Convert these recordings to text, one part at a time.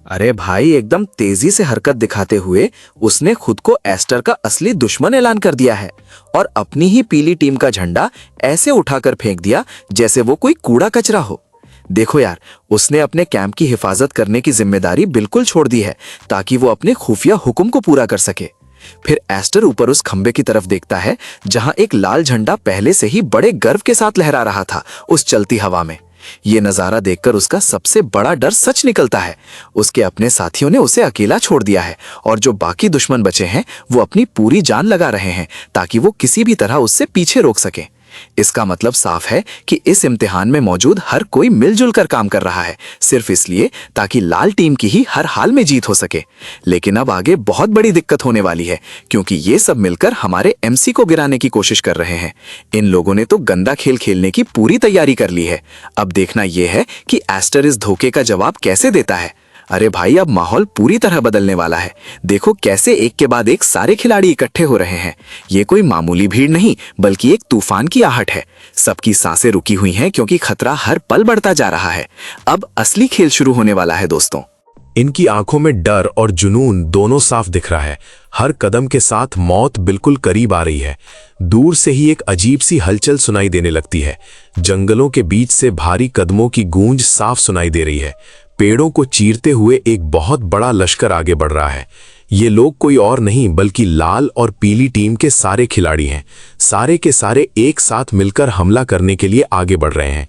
अरे भाई, एकदम तेजी से हरकत दिखाते हुए उसने खुद को एस्टर का असली दुश्मन ऐलान कर दिया है और अपनी ही पीली टीम का झंडा ऐसे उठाकर फेंक दिया जैसे वो कोई कूड़ा कचरा हो। देखो यार, उसने अपने कैंप की हिफाजत करने की जिम्मेदारी बिल्कुल छोड़ दी है ताकि वो अपने खुफिया हुक्म को पूरा कर सके। फिर एस्टर ऊपर उस खंबे की तरफ देखता है जहां एक लाल झंडा पहले से ही बड़े गर्व के साथ लहरा रहा था उस चलती हवा में। ये नजारा देखकर उसका सबसे बड़ा डर सच निकलता है। उसके अपने साथियों ने उसे अकेला छोड़ दिया है और जो बाकी दुश्मन बचे हैं वो अपनी पूरी जान लगा रहे हैं ताकि वो किसी भी तरह उससे पीछे रोक सके। इसका मतलब साफ है कि इस इम्तिहान में मौजूद हर कोई मिलजुल कर काम कर रहा है, सिर्फ इसलिए ताकि लाल टीम की ही हर हाल में जीत हो सके। लेकिन अब आगे बहुत बड़ी दिक्कत होने वाली है क्योंकि ये सब मिलकर हमारे एमसी को गिराने की कोशिश कर रहे हैं। इन लोगों ने तो गंदा खेल खेलने की पूरी तैयारी कर ली है। अब देखना यह है कि एस्टर इस धोखे का जवाब कैसे देता है। अरे भाई, अब माहौल पूरी तरह बदलने वाला है। देखो कैसे एक के बाद एक सारे खिलाड़ी इकट्ठे हो रहे हैं। ये कोई मामूली भीड़ नहीं बल्कि एक तूफान की आहट है। सबकी सांसें रुकी हुई हैं क्योंकि खतरा हर पल बढ़ता जा रहा है। अब असली खेल शुरू होने वाला है दोस्तों। इनकी आंखों में डर और जुनून दोनों साफ दिख रहा है। हर कदम के साथ मौत बिल्कुल करीब आ रही है। दूर से ही एक अजीब सी हलचल सुनाई देने लगती है। जंगलों के बीच से भारी कदमों की गूंज साफ सुनाई दे रही है। पेड़ों को चीरते हुए एक बहुत बड़ा लश्कर आगे बढ़ रहा है। ये लोग कोई और नहीं बल्कि लाल और पीली टीम के सारे खिलाड़ी हैं। सारे के सारे एक साथ मिलकर हमला करने के लिए आगे बढ़ रहे हैं।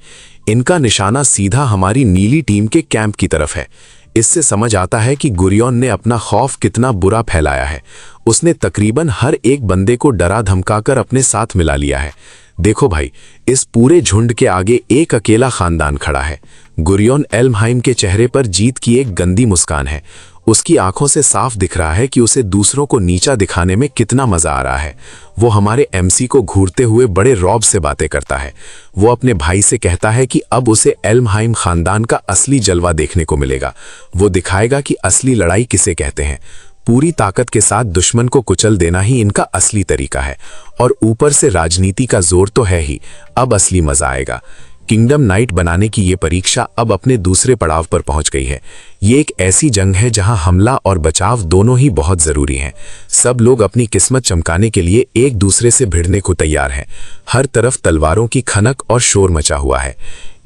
इनका निशाना सीधा हमारी नीली टीम के कैंप की तरफ है। इससे समझ आता है कि गुरियोन ने अपना खौफ कितना बुरा फैलाया है। उसने तकरीबन हर एक बंदे को डरा धमकाकर अपने साथ मिला लिया है। देखो भाई, इस पूरे झुंड के आगे एक अकेला खानदान खड़ा है। गुरियोन एल्महाइम के चेहरे पर जीत की एक गंदी मुस्कान है। उसकी आंखों से साफ दिख रहा है कि उसे दूसरों को नीचा दिखाने में कितना मजा आ रहा है। वो हमारे एमसी को घूरते हुए बड़े रौब से बातें करता है। वो अपने भाई से कहता है कि अब उसे एल्महाइम खानदान का असली जलवा देखने को मिलेगा। वो दिखाएगा कि असली लड़ाई किसे कहते हैं। पूरी ताकत के साथ दुश्मन को कुचल देना ही इनका असली तरीका है। और ऊपर से राजनीति का जोर तो है ही। अब असली मजा आएगा। किंगडम नाइट बनाने की ये परीक्षा अब अपने दूसरे पड़ाव पर पहुंच गई है। ये एक ऐसी जंग है जहां हमला और बचाव दोनों ही बहुत जरूरी हैं। सब लोग अपनी किस्मत चमकाने के लिए एक दूसरे से भिड़ने को तैयार हैं। हर तरफ तलवारों की खनक और शोर मचा हुआ है।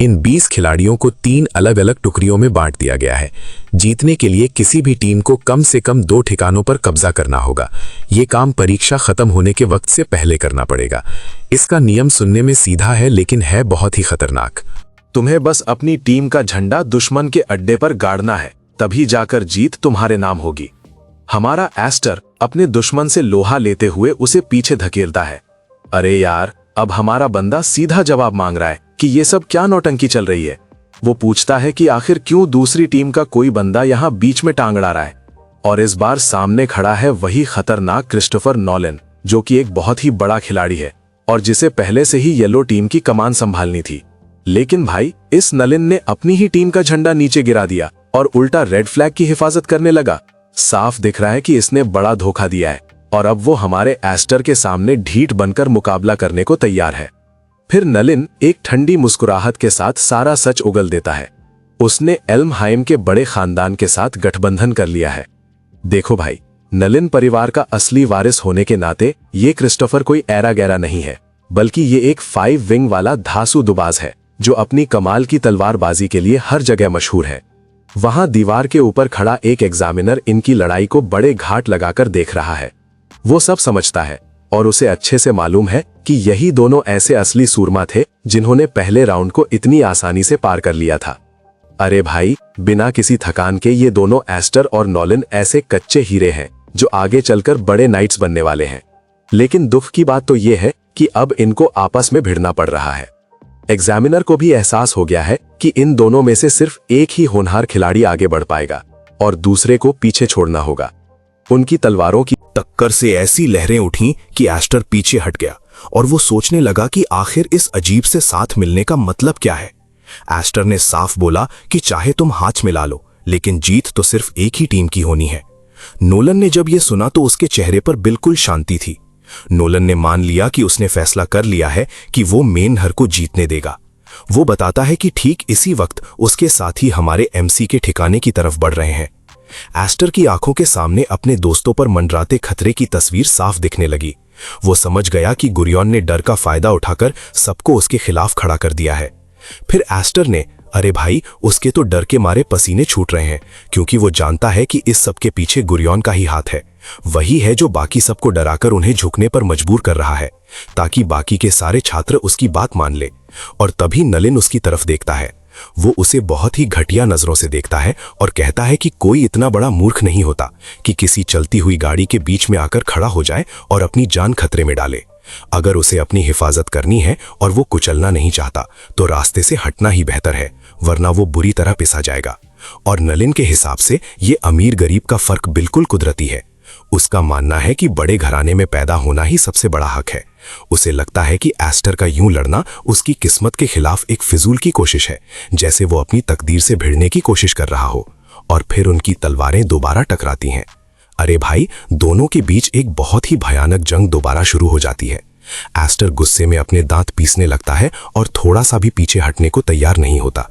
इन 20 खिलाड़ियों को 3 अलग अलग टुकड़ियों में बांट दिया गया है। जीतने के लिए किसी भी टीम को कम से कम 2 ठिकानों पर कब्जा करना होगा। ये काम परीक्षा खत्म होने के वक्त से पहले करना पड़ेगा। इसका नियम सुनने में सीधा है लेकिन है बहुत ही खतरनाक। तुम्हें बस अपनी टीम का झंडा दुश्मन के अड्डे पर गाड़ना है, तभी जाकर जीत तुम्हारे नाम होगी। हमारा एस्टर अपने दुश्मन से लोहा लेते हुए उसे पीछे धकेलता है। अरे यार, अब हमारा बंदा सीधा जवाब मांग रहा है कि ये सब क्या नौटंकी चल रही है। वो पूछता है कि आखिर क्यों दूसरी टीम का कोई बंदा यहाँ बीच में टांग अड़ा रहा है। और इस बार सामने खड़ा है वही खतरनाक क्रिस्टोफर नॉलन, जो कि एक बहुत ही बड़ा खिलाड़ी है और जिसे पहले से ही येलो टीम की कमान संभालनी थी। लेकिन भाई, इस नलिन ने अपनी ही टीम का झंडा नीचे गिरा दिया और उल्टा रेड फ्लैग की हिफाजत करने लगा। साफ दिख रहा है कि इसने बड़ा धोखा दिया है और अब वो हमारे एस्टर के सामने ढीठ बनकर मुकाबला करने को तैयार है। फिर नलिन एक ठंडी मुस्कुराहट के साथ सारा सच उगल देता है। उसने एल्महाइम के बड़े खानदान के साथ गठबंधन कर लिया है। देखो भाई, नलिन परिवार का असली वारिस होने के नाते ये क्रिस्टोफर कोई ऐरा गैरा नहीं है, बल्कि ये एक 5 विंग वाला धांसू दुबाज है जो अपनी कमाल की तलवारबाजी के लिए हर जगह मशहूर है। वहां दीवार के ऊपर खड़ा एक एग्जामिनर इनकी लड़ाई को बड़े घाट लगाकर देख रहा है। वो सब समझता है और उसे अच्छे से मालूम है कि यही दोनों ऐसे असली सूरमा थे जिन्होंने पहले राउंड को इतनी आसानी से पार कर लिया था। अरे भाई, बिना किसी थकान के ये दोनों एस्टर और नॉलन ऐसे कच्चे हीरे हैं जो आगे चलकर बड़े नाइट्स बनने वाले हैं। लेकिन दुख की बात तो ये है कि अब इनको आपस में भिड़ना पड़ रहा है। एग्जामिनर को भी एहसास हो गया है कि इन दोनों में से सिर्फ एक ही होनहार खिलाड़ी आगे बढ़ पाएगा और दूसरे को पीछे छोड़ना होगा। उनकी तलवारों की टक्कर से ऐसी लहरें उठीं कि एस्टर पीछे हट गया और वो सोचने लगा कि आखिर इस अजीब से साथ मिलने का मतलब क्या है। एस्टर ने साफ बोला कि चाहे तुम हाथ मिला लो, लेकिन जीत तो सिर्फ एक ही टीम की होनी है। नोलन ने जब यह सुना तो उसके चेहरे पर बिल्कुल शांति थी। नोलन ने मान लिया कि उसने फैसला कर लिया है कि वो मेनहर को जीतने देगा। वो बताता है कि ठीक इसी वक्त उसके साथी हमारे एमसी के ठिकाने की तरफ बढ़ रहे हैं। एस्टर की आंखों के सामने अपने दोस्तों पर मंडराते खतरे की तस्वीर साफ दिखने लगी। वो समझ गया कि गुरियन ने डर का फायदा उठाकर सबको उसके खिलाफ खड़ा कर दिया है। फिर एस्टर ने, अरे भाई, उसके तो डर के मारे पसीने छूट रहे हैं, क्योंकि वो जानता है कि इस सब के पीछे गुरियन का ही हाथ है। वही है जो बाकी सबको डराकर उन्हें झुकने पर मजबूर कर रहा है, ताकि बाकी के सारे छात्र उसकी बात मान ले। और तभी नलिन उसकी तरफ देखता है। वो उसे बहुत ही घटिया नजरों से देखता है और कहता है कि कोई इतना बड़ा मूर्ख नहीं होता कि किसी चलती हुई गाड़ी के बीच में आकर खड़ा हो जाए और अपनी जान खतरे में डाले। अगर उसे अपनी हिफाजत करनी है और वो कुचलना नहीं चाहता, तो रास्ते से हटना ही बेहतर है, वरना वो बुरी तरह पिसा जाएगा। और नलिन के हिसाब से ये अमीर गरीब का फर्क बिल्कुल कुदरती है। उसका मानना है कि बड़े घराने में पैदा होना ही सबसे बड़ा हक है। उसे लगता है कि एस्टर का यूं लड़ना उसकी किस्मत के खिलाफ एक फिजूल की कोशिश है, जैसे वो अपनी तकदीर से भिड़ने की कोशिश कर रहा हो। और फिर उनकी तलवारें दोबारा टकराती हैं। अरे भाई, दोनों के बीच एक बहुत ही भयानक जंग दोबारा शुरू हो जाती है। एस्टर गुस्से में अपने दांत पीसने लगता है और थोड़ा सा भी पीछे हटने को तैयार नहीं होता।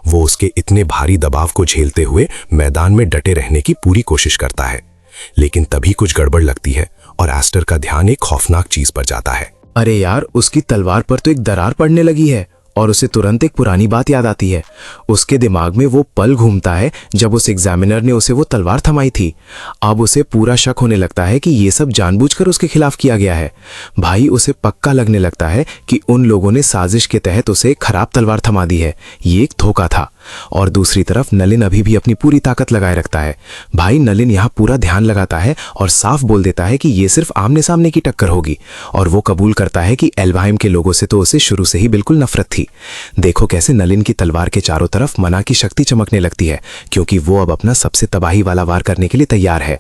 वो उसके इतने भारी दबाव को झेलते हुए मैदान में डटे रहने की पूरी कोशिश करता है। लेकिन तभी कुछ गड़बड़ लगती है और एस्टर का ध्यान एक खौफनाक चीज पर जाता है। अरे यार, उसकी तलवार पर तो एक दरार पड़ने लगी है और उसे तुरंत एक पुरानी बात याद आती है। उसके दिमाग में वो पल घूमता है जब उस एग्जामिनर ने उसे वो तलवार थमाई थी। अब उसे पूरा शक होने लगता है कि ये सब जानबूझकर उसके खिलाफ किया गया है। भाई, उसे पक्का लगने लगता है कि उन लोगों ने साजिश के तहत उसे खराब तलवार थमा दी है। ये एक धोखा था। और दूसरी तरफ नलिन अभी भी अपनी पूरी ताकत लगाए रखता है। भाई, नलिन यहाँ पूरा ध्यान लगाता है और साफ बोल देता है कि ये सिर्फ आमने सामने की टक्कर होगी। और वो कबूल करता है कि एल्वहाइम के लोगों से तो उसे शुरू से ही बिल्कुल नफरत थी। देखो कैसे नलिन की तलवार के चारों तरफ मना की शक्ति चमकने लगती है, क्योंकि वो अब अपना सबसे तबाही वाला वार करने के लिए तैयार है।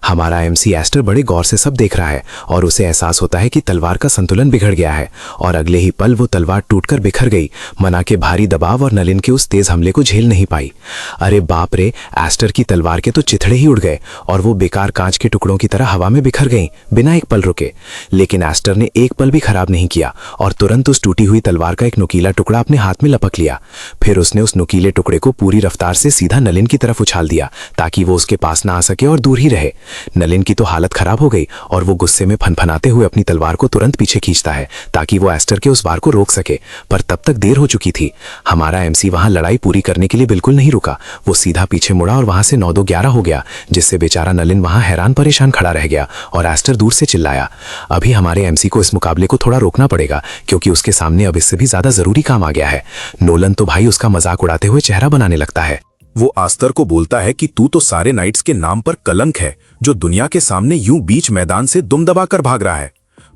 हमारा एमसी एस्टर बड़े गौर से सब देख रहा है और उसे एहसास होता है कि तलवार का संतुलन बिगड़ गया है। और अगले ही पल वो तलवार टूटकर बिखर गई। मना के भारी दबाव और नलिन के उस तेज हमले को झेल नहीं पाई। अरे बाप रे, एस्टर की तलवार के तो चिथड़े ही उड़ गए और वो बेकार कांच के टुकड़ों की तरह हवा में बिखर गईं, बिना एक पल रुके। लेकिन एस्टर ने एक पल भी खराब नहीं किया और तुरंत उस टूटी हुई तलवार का एक नुकीला टुकड़ा अपने हाथ में लपक लिया। फिर उसने उस नुकीले टुकड़े को पूरी रफ्तार से सीधा नलिन की तरफ उछाल दिया, ताकि वो उसके पास ना आ सके और दूर ही रहे। नलिन की तो हालत खराब हो गई और वो गुस्से में फनफनाते हुए अपनी तलवार को तुरंत पीछे खींचता है, ताकि वो एस्टर के उस वार को रोक सके। पर तब तक देर हो चुकी थी। हमारा एमसी वहां लड़ाई पूरी करने के लिए बिल्कुल नहीं रुका। वो सीधा पीछे मुड़ा और वहां से 9-2-11 हो गया, जिससे बेचारा नलिन वहां हैरान परेशान खड़ा रह गया। और एस्टर दूर से चिल्लाया। अभी हमारे एमसी को इस मुकाबले को थोड़ा रोकना पड़ेगा, क्योंकि उसके सामने अब इससे भी ज्यादा जरूरी काम आ गया है। नोलन तो भाई उसका मजाक उड़ाते हुए चेहरा बनाने लगता है। वो आस्तर को बोलता है कि तू तो सारे नाइट्स के नाम पर कलंक है, जो दुनिया के सामने यूं बीच मैदान से दुम दबाकर भाग रहा है।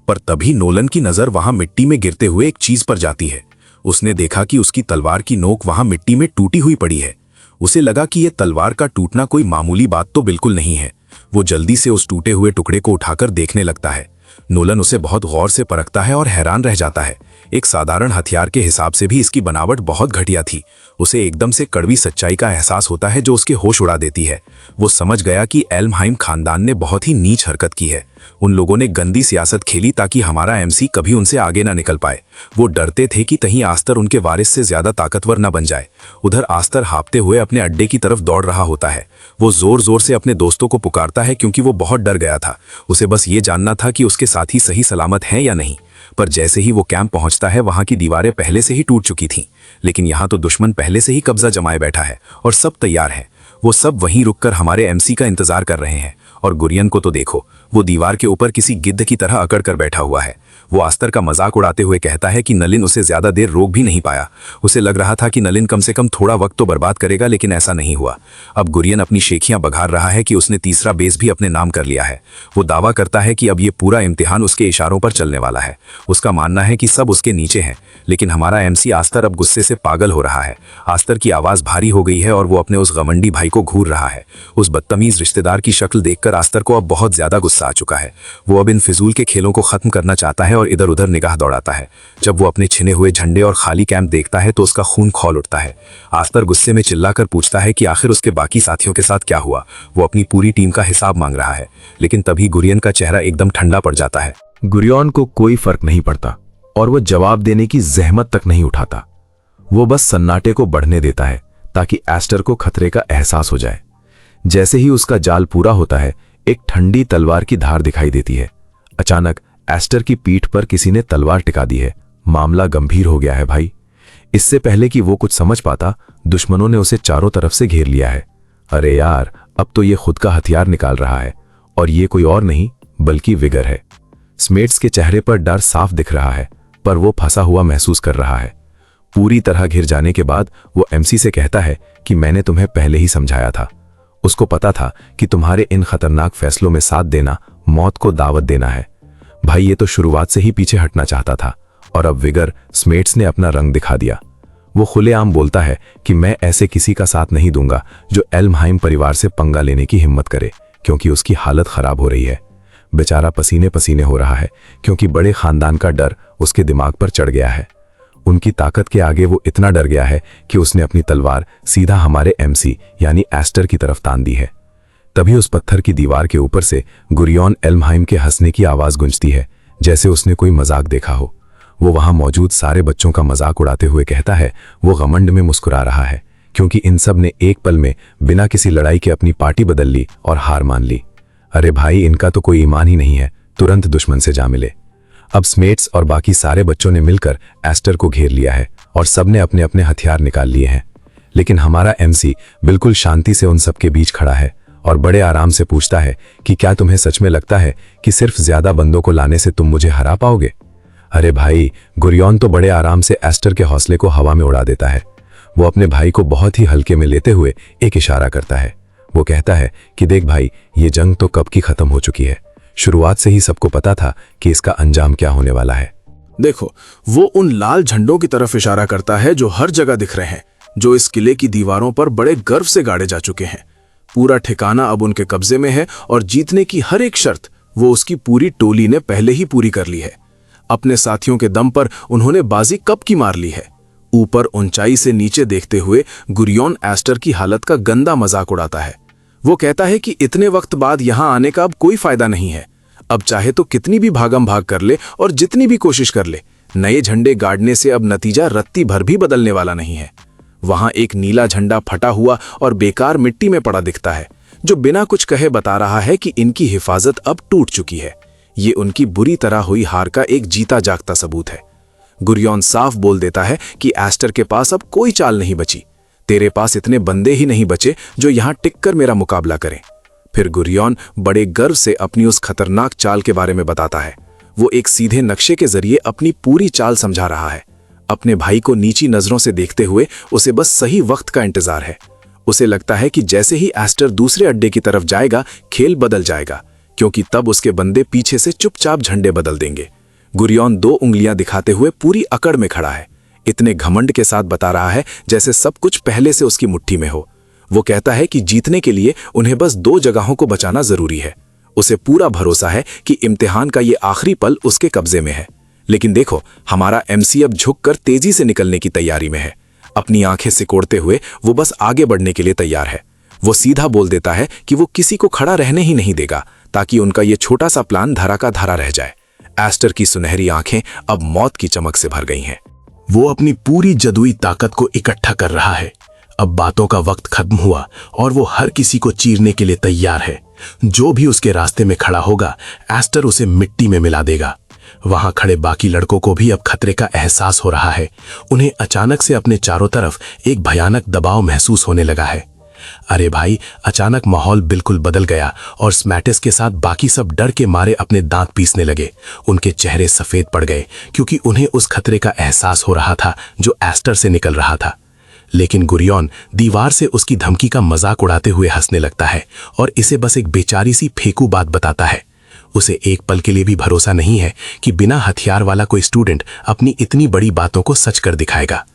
पर तभी नोलन की नजर वहां मिट्टी में गिरते हुए एक चीज पर जाती है। उसने देखा कि उसकी तलवार की नोक वहां मिट्टी में टूटी हुई पड़ी है। उसे लगा कि यह तलवार का टूटना कोई मामूली बात तो बिल्कुल नहीं है। वो जल्दी से उस टूटे हुए टुकड़े को उठाकर देखने लगता है। नोलन उसे बहुत गौर से परखता है और हैरान रह जाता है। एक साधारण हथियार के हिसाब से भी इसकी बनावट बहुत घटिया थी। उसे एकदम से कड़वी सच्चाई का एहसास होता है, जो उसके होश उड़ा देती है। वो समझ गया कि एल्महाइम खानदान ने बहुत ही नीच हरकत की है। उन लोगों ने गंदी सियासत खेली ताकि हमारा एमसी कभी उनसे आगे ना निकल पाए। वो डरते थे कि कहीं आस्तर उनके वारिस से ज्यादा ताकतवर न बन जाए। उधर आस्तर हाँफते हुए अपने अड्डे की तरफ दौड़ रहा होता है। वो जोर जोर से अपने दोस्तों को पुकारता है, क्योंकि वो बहुत डर गया था। उसे बस ये जानना था कि उसके साथी सही सलामत हैं या नहीं। पर जैसे ही वो कैंप पहुंचता है, वहां की दीवारें पहले से ही टूट चुकी थीं। लेकिन यहाँ तो दुश्मन पहले से ही कब्जा जमाए बैठा है और सब तैयार है। वो सब वहीं रुककर हमारे एमसी का इंतजार कर रहे हैं। और गुरियन को तो देखो, वो दीवार के ऊपर किसी गिद्ध की तरह अकड़ कर बैठा हुआ है। वो आस्तर का मजाक उड़ाते हुए कहता है कि नलिन उसे ज्यादा देर रोक भी नहीं पाया। उसे लग रहा था कि नलिन कम से कम थोड़ा वक्त तो बर्बाद करेगा, लेकिन ऐसा नहीं हुआ। अब गुरियन अपनी शेखियां बघार रहा है कि उसने तीसरा बेस भी अपने नाम कर लिया है। वो दावा करता है कि अब ये पूरा इम्तिहान उसके इशारों पर चलने वाला है। उसका मानना है कि सब उसके नीचे हैं। लेकिन हमारा एमसी आस्तर अब गुस्से से पागल हो रहा है। आस्तर की आवाज भारी हो गई है और वो अपने उस घमंडी भाई को घूर रहा है। उस बदतमीज रिश्तेदार की शक्ल देखकर आस्तर को अब बहुत ज्यादा गुस्सा आ चुका है। वो अब इन फिजूल के खेलों को खत्म करना चाहता है और इधर उधर निगाह दौड़ाता है। जब वो अपने छिने हुए झंडे और खाली कैंप देखता है तो उसका खून खौल उठता है। आस्तर गुस्से में चिल्लाकर पूछता है कि आखिर उसके बाकी साथियों के साथ क्या हुआ। वो अपनी पूरी टीम का हिसाब मांग रहा है। लेकिन तभी गुरियन का चेहरा एकदम ठंडा पड़ जाता है। गुरियन को कोई फर्क नहीं पड़ता और वो जवाब देने की जहमत तक नहीं उठाता। वो बस सन्नाटे को बढ़ने देता है ताकि एस्टर को खतरे का एहसास हो जाए। जैसे ही उसका जाल पूरा होता है, एक ठंडी तलवार की धार दिखाई देती है। अचानक एस्टर की पीठ पर किसी ने तलवार टिका दी है। मामला गंभीर हो गया है भाई। इससे पहले कि वो कुछ समझ पाता, दुश्मनों ने उसे चारों तरफ से घेर लिया है। अरे यार, अब तो ये खुद का हथियार निकाल रहा है, और ये कोई और नहीं बल्कि विगर है। स्मेट्स के चेहरे पर डर साफ दिख रहा है, पर वो फंसा हुआ महसूस कर रहा है। पूरी तरह घिर जाने के बाद वो एमसी से कहता है कि मैंने तुम्हें पहले ही समझाया था। उसको पता था कि तुम्हारे इन खतरनाक फैसलों में साथ देना मौत को दावत देना है। भाई, ये तो शुरुआत से ही पीछे हटना चाहता था, और अब विगर स्मेट्स ने अपना रंग दिखा दिया। वो खुलेआम बोलता है कि मैं ऐसे किसी का साथ नहीं दूंगा जो एल्महाइम परिवार से पंगा लेने की हिम्मत करे, क्योंकि उसकी हालत खराब हो रही है। बेचारा पसीने पसीने हो रहा है, क्योंकि बड़े खानदान का डर उसके दिमाग पर चढ़ गया है। उनकी ताकत के आगे वो इतना डर गया है कि उसने अपनी तलवार सीधा हमारे एमसी यानी एस्टर की तरफ तान दी है। तभी उस पत्थर की दीवार के ऊपर से गुरियॉन एल्महाइम के हंसने की आवाज गूंजती है, जैसे उसने कोई मजाक देखा हो। वो वहां मौजूद सारे बच्चों का मजाक उड़ाते हुए कहता है वो घमंड में मुस्कुरा रहा है, क्योंकि इन सब ने एक पल में बिना किसी लड़ाई के अपनी पार्टी बदल ली और हार मान ली। अरे भाई, इनका तो कोई ईमान ही नहीं है, तुरंत दुश्मन से जा मिले। अब स्मेट्स और बाकी सारे बच्चों ने मिलकर एस्टर को घेर लिया है और सबने अपने अपने हथियार निकाल लिए हैं। लेकिन हमारा एमसी बिल्कुल शांति से उन सबके बीच खड़ा है और बड़े आराम से पूछता है कि क्या तुम्हें सच में लगता है कि सिर्फ ज्यादा बंदों को लाने से तुम मुझे हरा पाओगे? अरे भाई, गुरियॉन तो बड़े आराम से एस्टर के हौसले को हवा में उड़ा देता है। वो अपने भाई को बहुत ही हल्के में लेते हुए एक इशारा करता है। वो कहता है कि देख भाई, ये जंग तो कब की खत्म हो चुकी है। शुरुआत से ही सबको पता था कि इसका अंजाम क्या होने वाला है। देखो, वो उन लाल झंडों की तरफ इशारा करता है जो हर जगह दिख रहे हैं, जो इस किले की दीवारों पर बड़े गर्व से गाड़े जा चुके हैं। पूरा ठिकाना अब उनके कब्जे में है और जीतने की हर एक शर्त वो उसकी पूरी टोली ने पहले ही पूरी कर ली है। अपने साथियों के दम पर उन्होंने बाजी कब की मार ली है। ऊपर ऊंचाई से नीचे देखते हुए गुरियॉन एस्टर की हालत का गंदा मजाक उड़ाता है। वो कहता है कि इतने वक्त बाद यहां आने का अब कोई फायदा नहीं है। अब चाहे तो कितनी भी भागम भाग कर ले और जितनी भी कोशिश कर ले, नए झंडे गाड़ने से अब नतीजा रत्ती भर भी बदलने वाला नहीं है। वहां एक नीला झंडा फटा हुआ और बेकार मिट्टी में पड़ा दिखता है, जो बिना कुछ कहे बता रहा है कि इनकी हिफाजत अब टूट चुकी है। ये उनकी बुरी तरह हुई हार का एक जीता जागता सबूत है। गुरियॉन साफ बोल देता है कि एस्टर के पास अब कोई चाल नहीं बची। तेरे पास इतने बंदे ही नहीं बचे जो यहां टिककर मेरा मुकाबला करें। फिर गुरियॉन बड़े गर्व से अपनी उस खतरनाक चाल के बारे में बताता है। वो एक सीधे नक्शे के जरिए अपनी पूरी चाल समझा रहा है। अपने भाई को नीची नजरों से देखते हुए उसे बस सही वक्त का इंतजार है। उसे लगता है कि जैसे ही एस्टर दूसरे अड्डे की तरफ जाएगा, खेल बदल जाएगा, क्योंकि तब उसके बंदे पीछे से चुपचाप झंडे बदल देंगे। गुरियॉन 2 उंगलियां दिखाते हुए पूरी अकड़ में खड़ा है। इतने घमंड के साथ बता रहा है जैसे सब कुछ पहले से उसकी मुट्ठी में हो। वो कहता है कि जीतने के लिए उन्हें बस 2 जगहों को बचाना जरूरी है। उसे पूरा भरोसा है कि इम्तिहान का ये आखिरी पल उसके कब्जे में है। लेकिन देखो, हमारा एमसी अब झुककर तेजी से निकलने की तैयारी में है। अपनी आंखें सिकोड़ते हुए वो बस आगे बढ़ने के लिए तैयार है। वो सीधा बोल देता है कि वो किसी को खड़ा रहने ही नहीं देगा, ताकि उनका ये छोटा सा प्लान धरा का धरा रह जाए। एस्टर की सुनहरी आंखें अब मौत की चमक से भर गई हैं। वो अपनी पूरी जदुई ताकत को इकट्ठा कर रहा है। अब बातों का वक्त खत्म हुआ और वो हर किसी को चीरने के लिए तैयार है। जो भी उसके रास्ते में खड़ा होगा, एस्टर उसे मिट्टी में मिला देगा। वहां खड़े बाकी लड़कों को भी अब खतरे का एहसास हो रहा है। उन्हें अचानक से अपने चारों तरफ एक भयानक दबाव महसूस होने लगा है। अरे भाई, अचानक माहौल बिल्कुल बदल गया और स्मैटिस के साथ बाकी सब डर के मारे अपने दांत पीसने लगे। उनके चेहरे सफेद पड़ गए, क्योंकि उन्हें उस खतरे का एहसास हो रहा था जो एस्टर से निकल रहा था। लेकिन गुरियॉन दीवार से उसकी धमकी का मजाक उड़ाते हुए हंसने लगता है और इसे बस एक बेचारी सी फेंकू बात बताता है। उसे एक पल के लिए भी भरोसा नहीं है कि बिना हथियार वाला कोई स्टूडेंट अपनी इतनी बड़ी बातों को सच कर दिखाएगा।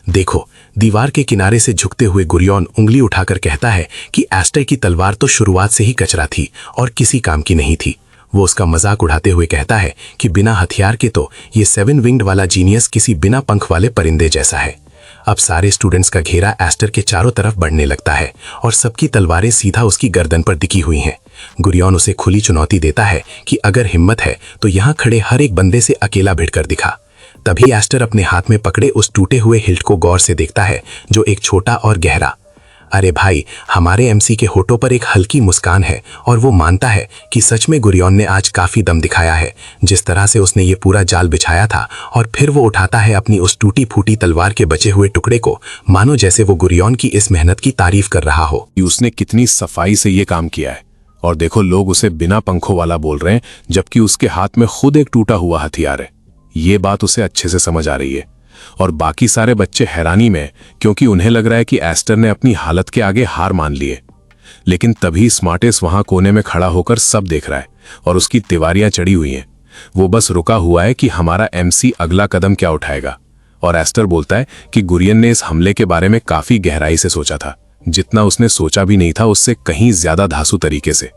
देखो, दीवार के किनारे से झुकते हुए गुरियॉन उंगली उठाकर कहता है कि एस्टर की तलवार तो शुरुआत से ही कचरा थी और किसी काम की नहीं थी। वो उसका मजाक उड़ाते हुए कहता है कि बिना हथियार के तो ये 7 विंग्ड वाला जीनियस किसी बिना पंख वाले परिंदे जैसा है। अब सारे स्टूडेंट्स का घेरा एस्टर के चारों तरफ बढ़ने लगता है और सबकी तलवारें सीधा उसकी गर्दन पर दिखी हुई हैं। गुरियॉन उसे खुली चुनौती देता है कि अगर हिम्मत है तो यहाँ खड़े हर एक बंदे से अकेला भिड़कर दिखा। तभी एस्टर अपने हाथ में पकड़े उस टूटे हुए हिल्ट को गौर से देखता है, जो एक छोटा और गहरा। अरे भाई, हमारे एमसी के होठों पर एक हल्की मुस्कान है और वो मानता है कि सच में गुरियन ने आज काफी दम दिखाया है। जिस तरह से उसने ये पूरा जाल बिछाया था और फिर वो उठाता है अपनी उस टूटी फूटी तलवार के बचे हुए टुकड़े को, मानो जैसे वो गुरियन की इस मेहनत की तारीफ कर रहा हो। उसने कितनी सफाई से ये काम किया है, और देखो लोग उसे बिना पंखों वाला बोल रहे हैं, जबकि उसके हाथ में खुद एक टूटा हुआ हथियार है। ये बात उसे अच्छे से समझ आ रही है, और बाकी सारे बच्चे हैरानी में, क्योंकि उन्हें लग रहा है कि एस्टर ने अपनी हालत के आगे हार मान लिए। लेकिन तभी स्मार्टेस वहां कोने में खड़ा होकर सब देख रहा है और उसकी तिवारियां चढ़ी हुई हैं। वो बस रुका हुआ है कि हमारा एमसी अगला कदम क्या उठाएगा। और एस्टर बोलता है कि गुरियन ने इस हमले के बारे में काफी गहराई से सोचा था, जितना उसने सोचा भी नहीं था, उससे कहीं ज्यादा धांसू तरीके से।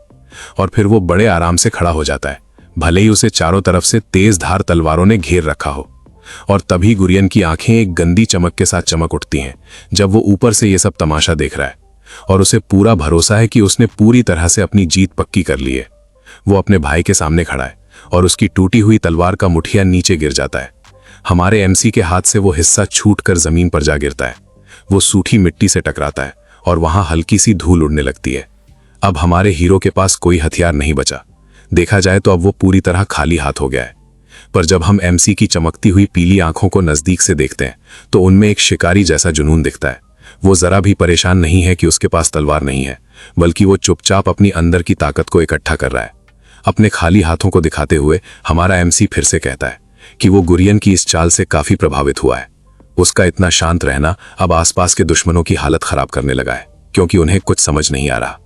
और फिर वो बड़े आराम से खड़ा हो जाता है, भले ही उसे चारों तरफ से तेज धार तलवारों ने घेर रखा हो। और तभी गुरियन की आंखें एक गंदी चमक के साथ चमक उठती हैं जब वो ऊपर से ये सब तमाशा देख रहा है, और उसे पूरा भरोसा है कि उसने पूरी तरह से अपनी जीत पक्की कर ली है। वो अपने भाई के सामने खड़ा है और उसकी टूटी हुई तलवार का मुठिया नीचे गिर जाता है। हमारे एमसी के हाथ से वो हिस्सा छूटकर जमीन पर जा गिरता है। वो सूखी मिट्टी से टकराता है और वहां हल्की सी धूल उड़ने लगती है। अब हमारे हीरो के पास कोई हथियार नहीं बचा। देखा जाए तो अब वो पूरी तरह खाली हाथ हो गया है। पर जब हम एमसी की चमकती हुई पीली आंखों को नजदीक से देखते हैं तो उनमें एक शिकारी जैसा जुनून दिखता है। वो जरा भी परेशान नहीं है कि उसके पास तलवार नहीं है, बल्कि वो चुपचाप अपनी अंदर की ताकत को इकट्ठा कर रहा है। अपने खाली हाथों को दिखाते हुए हमारा एमसी फिर से कहता है कि वो गुरियन की इस चाल से काफी प्रभावित हुआ है। उसका इतना शांत रहना अब आसपास के दुश्मनों की हालत खराब करने लगा है, क्योंकि उन्हें कुछ समझ नहीं आ रहा।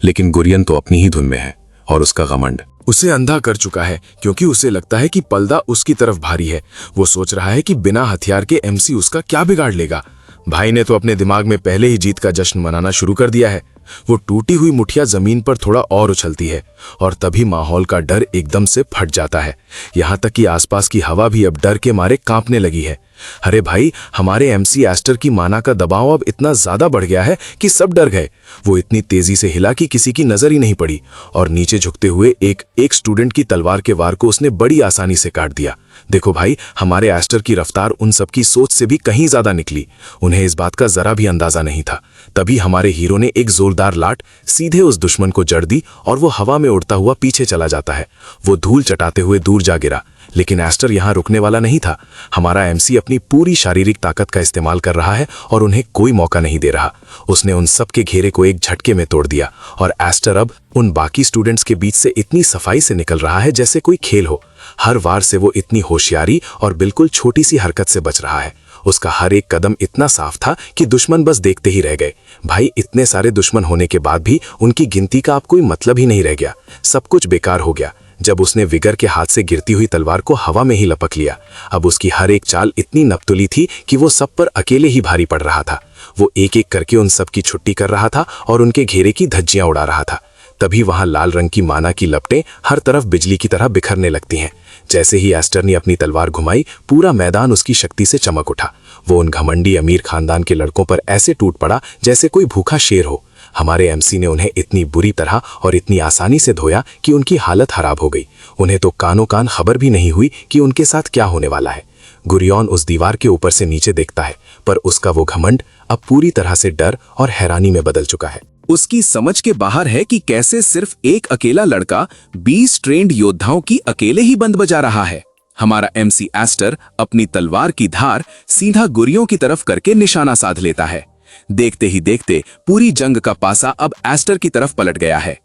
लेकिन गुरियन तो अपनी ही धुन में है और उसका घमंड उसे अंधा कर चुका है, क्योंकि उसे लगता है कि पलदा उसकी तरफ भारी है। वो सोच रहा है कि बिना हथियार के एमसी उसका क्या बिगाड़ लेगा। भाई ने तो अपने दिमाग में पहले ही जीत का जश्न मनाना शुरू कर दिया है। वो टूटी हुई मुठिया जमीन पर थोड़ा और उछलती है और तभी माहौल का डर एकदम से फट जाता है। यहाँ तक कि आसपास की हवा भी अब डर के मारे कांपने लगी है। अरे भाई, हमारे एमसी एस्टर की माना का दबाव अब इतना ज्यादा बढ़ गया है कि सब डर गए। वो इतनी तेजी से हिला कि किसी की नजर ही नहीं पड़ी, और नीचे झुकते हुए एक स्टूडेंट की तलवार के वार को उसने बड़ी आसानी से काट दिया। देखो भाई, हमारे एस्टर की रफ्तार उन सबकी सोच से भी कहीं ज्यादा निकली। उन्हें इस बात का जरा भी अंदाजा नहीं था। तभी हमारे हीरो ने एक जोरदार लाट सीधे उस दुश्मन को जड़ दी और वो हवा में उड़ता हुआ पीछे चला जाता है। वो धूल चटाते हुए दूर जा गिरा, लेकिन एस्टर यहाँ रुकने वाला नहीं था। हमारा एमसी अपनी पूरी शारीरिक ताकत का इस्तेमाल कर रहा है और उन्हें कोई मौका नहीं दे रहा। उसने उन सब के घेरे को एक झटके में तोड़ दिया और एस्टर अब उन बाकी स्टूडेंट्स के बीच से इतनी सफाई से निकल रहा है जैसे कोई खेल हो। हर वार से वो इतनी होशियारी और बिल्कुल छोटी सी हरकत से बच रहा है। उसका हर एक कदम इतना साफ था कि दुश्मन बस देखते ही रह गए। भाई, इतने सारे दुश्मन होने के बाद भी उनकी गिनती का अब कोई मतलब ही नहीं रह गया। सब कुछ बेकार हो गया जब उसने विगर के हाथ से गिरती हुई तलवार को हवा में ही लपक लिया। अब उसकी हर एक चाल इतनी नपतुली थी कि वो सब पर अकेले ही भारी पड़ रहा था। वो एक एक करके उन सब की छुट्टी कर रहा था और उनके घेरे की धज्जियां उड़ा रहा था। तभी वहां लाल रंग की माना की लपटें हर तरफ बिजली की तरह बिखरने लगती हैं। जैसे ही एस्टर ने अपनी तलवार घुमाई, पूरा मैदान उसकी शक्ति से चमक उठा। वो उन घमंडी अमीर खानदान के लड़कों पर ऐसे टूट पड़ा जैसे कोई भूखा शेर हो। हमारे एमसी ने उन्हें इतनी बुरी तरह और इतनी आसानी से धोया कि उनकी हालत खराब हो गई। उन्हें तो कानों कान खबर भी नहीं हुई कि उनके साथ क्या होने वाला है। गुरियन उस दीवार के ऊपर से नीचे देखता है, पर उसका वो घमंड अब पूरी तरह से डर और हैरानी में बदल चुका है। उसकी समझ के बाहर है कि कैसे सिर्फ एक अकेला लड़का 20 ट्रेंड योद्धाओं की अकेले ही बंद बजा रहा है। हमारा एमसी एस्टर अपनी तलवार की धार सीधा गुरियों की तरफ करके निशाना साध लेता है। देखते ही देखते पूरी जंग का पासा अब एस्टर की तरफ पलट गया है।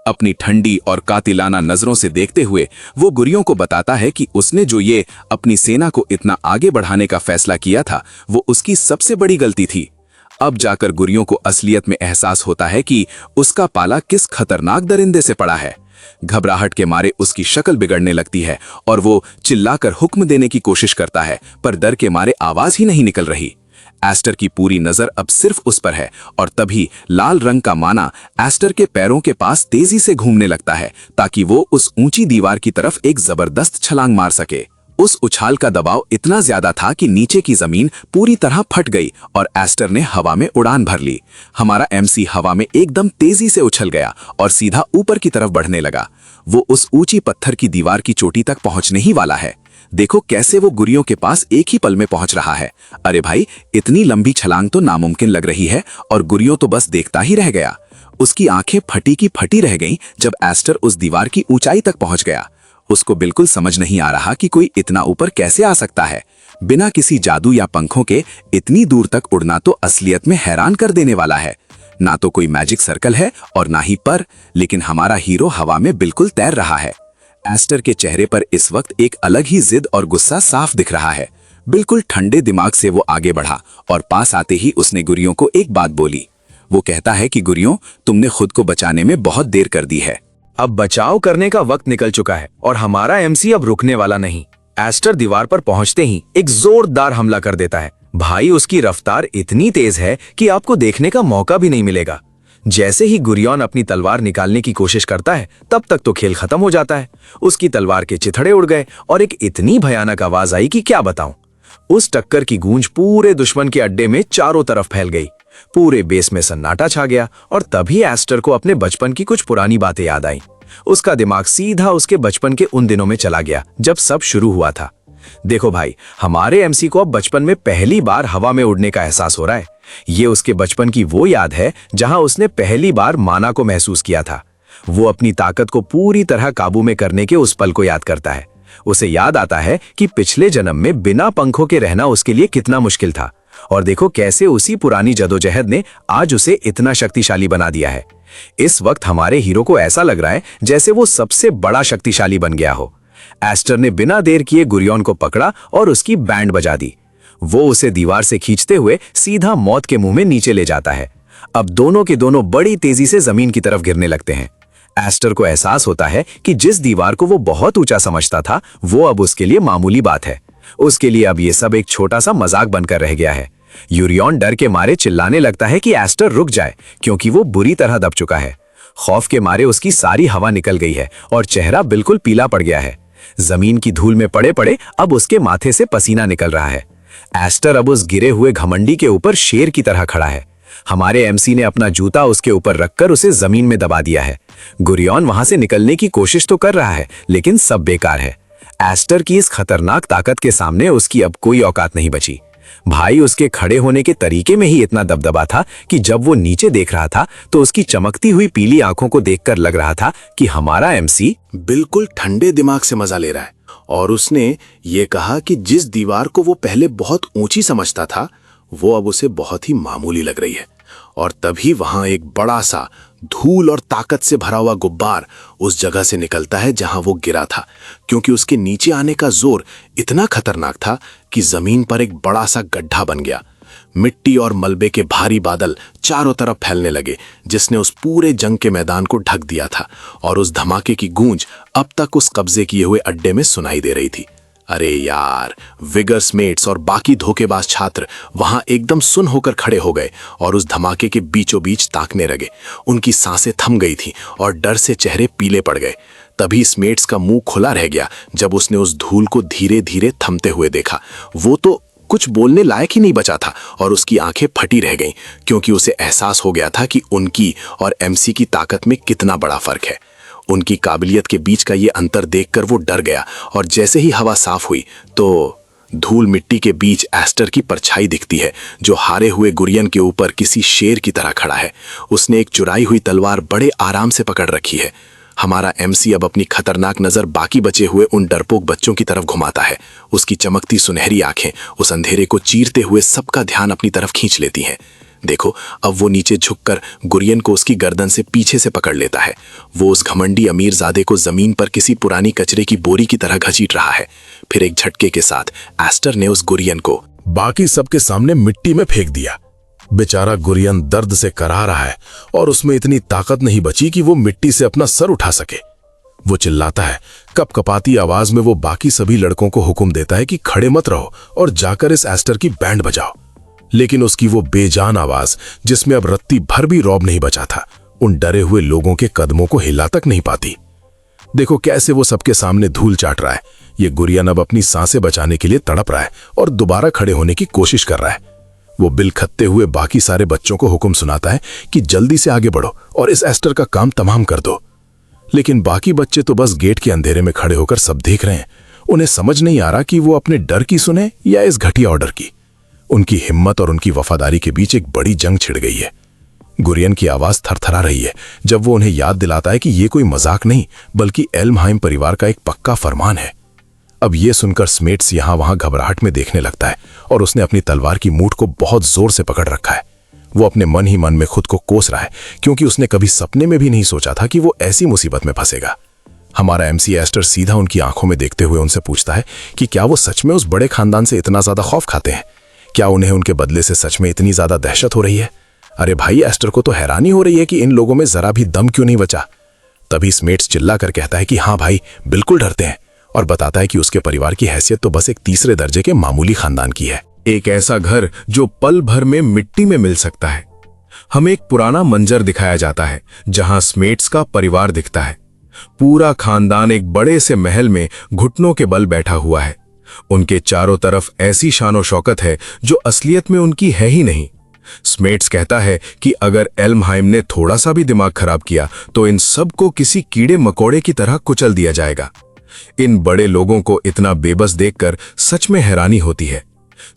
अपनी ठंडी और कातिलाना नजरों से देखते हुए वो गुरियों को बताता है कि उसने जो ये अपनी सेना को इतना आगे बढ़ाने का फैसला किया था, वो उसकी सबसे बड़ी गलती थी। अब जाकर गुरियों को असलियत में एहसास होता है कि उसका पाला किस खतरनाक दरिंदे से पड़ा है। घबराहट के मारे उसकी शक्ल बिगड़ने लगती है और वो चिल्लाकर हुक्म देने की कोशिश करता है, पर डर के मारे आवाज ही नहीं निकल रही। एस्टर की पूरी नजर अब सिर्फ उस पर है और तभी लाल रंग का माना एस्टर के पैरों के पास तेजी से घूमने लगता है ताकि वो उस ऊंची दीवार की तरफ एक जबरदस्त छलांग मार सके। उस उछाल का दबाव इतना ज्यादा था कि नीचे की जमीन पूरी तरह फट गई और एस्टर ने हवा में उड़ान भर ली। हमारा एमसी हवा में एकदम तेजी से उछल गया और सीधा ऊपर की तरफ बढ़ने लगा। वो उस ऊंची पत्थर की दीवार की चोटी तक पहुंचने ही वाला है। देखो कैसे वो गुरियों के पास एक ही पल में पहुंच रहा है। अरे भाई, इतनी लंबी छलांग तो नामुमकिन लग रही है और गुरियों तो बस देखता ही रह गया। उसकी आंखें फटी की फटी रह गईं जब एस्टर उस दीवार की ऊंचाई तक पहुंच गया। उसको बिल्कुल समझ नहीं आ रहा कि कोई इतना ऊपर कैसे आ सकता है। बिना किसी जादू या पंखों के इतनी दूर तक उड़ना तो असलियत में हैरान कर देने वाला है। ना तो कोई मैजिक सर्कल है और ना ही पर, लेकिन हमारा हीरो हवा में बिल्कुल तैर रहा है। एस्टर के चेहरे पर इस वक्त एक अलग ही जिद और गुस्सा साफ दिख रहा है। बिल्कुल ठंडे दिमाग से वो आगे बढ़ा और पास आते ही उसने गुरियों को एक बात बोली। वो कहता है कि गुरियों, तुमने खुद को बचाने में बहुत देर कर दी है। अब बचाव करने का वक्त निकल चुका है और हमारा एमसी अब रुकने वाला नहीं। एस्टर दीवार पर पहुंचते ही एक जोरदार हमला कर देता है। भाई, उसकी रफ्तार इतनी तेज है कि आपको देखने का मौका भी नहीं मिलेगा। जैसे ही गुरियन अपनी तलवार निकालने की कोशिश करता है, तब तक तो खेल खत्म हो जाता है। उसकी तलवार के चिथड़े उड़ गए और एक इतनी भयानक आवाज आई कि क्या बताऊं। उस टक्कर की गूंज पूरे दुश्मन के अड्डे में चारों तरफ फैल गई। पूरे बेस में सन्नाटा छा गया और तभी एस्टर को अपने बचपन की कुछ पुरानी बातें याद आईं। उसका दिमाग सीधा उसके बचपन के उन दिनों में चला गया जब सब शुरू हुआ था। देखो भाई, हमारे एमसी को अब बचपन में पहली बार हवा में उड़ने का एहसास हो रहा है। ये उसके बचपन की वो याद है जहां उसने पहली बार माना को महसूस किया था। वो अपनी ताकत को पूरी तरह काबू में करने के उस पल को याद करता है। उसे याद आता है कि पिछले जन्म में बिना पंखों के रहना उसके लिए कितना मुश्किल था और देखो कैसे उसी पुरानी जदोजहद ने आज उसे इतना शक्तिशाली बना दिया है। इस वक्त हमारे हीरो को ऐसा लग रहा है जैसे वो सबसे बड़ा शक्तिशाली बन गया हो। एस्टर ने बिना देर किए गुरियन को पकड़ा और उसकी बैंड बजा दी। वो उसे दीवार से खींचते हुए सीधा मौत के मुंह में नीचे ले जाता है। अब दोनों के दोनों बड़ी तेजी से जमीन की तरफ गिरने लगते हैं। एस्टर को एहसास होता है कि जिस दीवार को वो बहुत ऊंचा समझता था, वो अब उसके लिए मामूली बात है। उसके लिए अब ये सब एक छोटा सा मजाक बनकर रह गया है। यूरियन डर के मारे चिल्लाने लगता है कि एस्टर रुक जाए, क्योंकि वो बुरी तरह दब चुका है। खौफ के मारे उसकी सारी हवा निकल गई है और चेहरा बिल्कुल पीला पड़ गया है। जमीन की धूल में पड़े पड़े अब उसके माथे से पसीना निकल रहा है। एस्टर अब उस गिरे हुए घमंडी के ऊपर शेर की तरह खड़ा है। हमारे एमसी ने अपना जूता उसके ऊपर रखकर उसे जमीन में दबा दिया है। गुरियन वहां से निकलने की कोशिश तो कर रहा है, लेकिन सब बेकार है। एस्टर की इस खतरनाक ताकत के सामने उसकी अब कोई औकात नहीं बची। भाई, उसके खड़े होने के तरीके में ही इतना दबदबा था कि जब वो नीचे देख रहा था तो उसकी चमकती हुई पीली आंखों को देखकर लग रहा था कि हमारा एमसी बिल्कुल ठंडे दिमाग से मजा ले रहा है। और उसने ये कहा कि जिस दीवार को वो पहले बहुत ऊंची समझता था, वो अब उसे बहुत ही मामूली लग रही है। और तभी वहां एक बड़ा सा धूल और ताकत से भरा हुआ गुब्बार उस जगह से निकलता है जहां वो गिरा था, क्योंकि उसके नीचे आने का जोर इतना खतरनाक था कि जमीन पर एक बड़ा सा गड्ढा बन गया। मिट्टी और मलबे के भारी बादल चारों तरफ फैलने लगे, जिसने उस पूरे जंग के मैदान को ढक दिया था और उस धमाके की गूंज अब तक उस कब्जे किए हुए अड्डे में सुनाई दे रही थी। अरे यार, विगर्स मेट्स और बाकी धोखेबाज छात्र वहां एकदम सुन होकर खड़े हो गए और उस धमाके के बीचों बीच ताकने लगे। उनकी सांसें थम गई थी और डर से चेहरे पीले पड़ गए। तभी स्मेट्स का मुंह खुला रह गया जब उसने उस धूल को धीरे धीरे थमते हुए देखा। वो तो कुछ बोलने लायक ही नहीं बचा था और उसकी आंखें फटी रह गईं, क्योंकि उसे एहसास हो गया था कि उनकी और एमसी की ताकत में कितना बड़ा फर्क है। उनकी काबिलियत के बीच का ये अंतर देखकर वो डर गया और जैसे ही हवा साफ हुई तो धूल मिट्टी के बीच एस्टर की परछाई दिखती है, जो हारे हुए गुरियन के ऊपर किसी शेर की तरह खड़ा है। उसने एक चुराई हुई तलवार बड़े आराम से पकड़ रखी है। हमारा एमसी अब अपनी खतरनाक नजर बाकी बचे हुए उन डरपोक बच्चों की तरफ घुमाता है। उसकी चमकती सुनहरी आंखें उस अंधेरे को चीरते हुए सबका ध्यान अपनी तरफ खींच लेती हैं। देखो, अब वो नीचे झुककर गुरियन को उसकी गर्दन से पीछे से पकड़ लेता है। वो उस घमंडी अमीरजादे को जमीन पर किसी पुरानी कचरे की बोरी की तरह घसीट रहा है। फिर एक झटके के साथ एस्टर ने उस गुरियन को बाकी सबके सामने मिट्टी में फेंक दिया। बेचारा गुरियन दर्द से कराह रहा है और उसमें इतनी ताकत नहीं बची कि वो मिट्टी से अपना सर उठा सके। वो चिल्लाता है। कपकपाती आवाज में वो बाकी सभी लड़कों को हुक्म देता है कि खड़े मत रहो और जाकर इस एस्टर की बैंड बजाओ। लेकिन उसकी वो बेजान आवाज, जिसमें अब रत्ती भर भी रौब नहीं बचा था, उन डरे हुए लोगों के कदमों को हिला तक नहीं पाती। देखो कैसे वो सबके सामने धूल चाट रहा है। ये गुरियन अब अपनी सांसें बचाने के लिए तड़प रहा है और दोबारा खड़े होने की कोशिश कर रहा है। वो बिल खत्ते हुए बाकी सारे बच्चों को हुक्म सुनाता है कि जल्दी से आगे बढ़ो और इस एस्टर का काम तमाम कर दो। लेकिन बाकी बच्चे तो बस गेट के अंधेरे में खड़े होकर सब देख रहे हैं। उन्हें समझ नहीं आ रहा कि वो अपने डर की सुने या इस घटिया ऑर्डर की। उनकी हिम्मत और उनकी वफादारी के बीच एक बड़ी जंग छिड़ गई है। गुरियन की आवाज थरथरा रही है जब वो उन्हें याद दिलाता है कि ये कोई मजाक नहीं बल्कि एल्महाइम परिवार का एक पक्का फरमान है। अब ये सुनकर स्मेट्स यहां वहां घबराहट में देखने लगता है और उसने अपनी तलवार की मूठ को बहुत जोर से पकड़ रखा है। वो अपने मन ही मन में खुद को कोस रहा है क्योंकि उसने कभी सपने में भी नहीं सोचा था कि वो ऐसी मुसीबत में फंसेगा। हमारा एमसी एस्टर सीधा उनकी आंखों में देखते हुए उनसे पूछता है कि क्या वो सच में उस बड़े खानदान से इतना ज्यादा खौफ खाते हैं? क्या उन्हें उनके बदले से सच में इतनी ज्यादा दहशत हो रही है? अरे भाई, एस्टर को तो हैरानी हो रही है कि इन लोगों में जरा भी दम क्यों नहीं बचा। तभी स्मेट्स चिल्ला कर कहता है कि हाँ भाई, बिल्कुल डरते हैं, और बताता है कि उसके परिवार की हैसियत तो बस एक तीसरे दर्जे के मामूली खानदान की है। एक ऐसा घर जो पल भर में मिट्टी में मिल सकता है। हमें एक पुराना मंजर दिखाया जाता है जहां स्मेट्स का परिवार दिखता है। पूरा खानदान एक बड़े से महल में घुटनों के बल बैठा हुआ है। उनके चारों तरफ ऐसी शानो शौकत है जो असलियत में उनकी है ही नहीं। स्मेट्स कहता है कि अगर एल्महाइम ने थोड़ा सा भी दिमाग खराब किया तो इन सबको किसी कीड़े मकोड़े की तरह कुचल दिया जाएगा। इन बड़े लोगों को इतना बेबस देखकर सच में हैरानी होती है।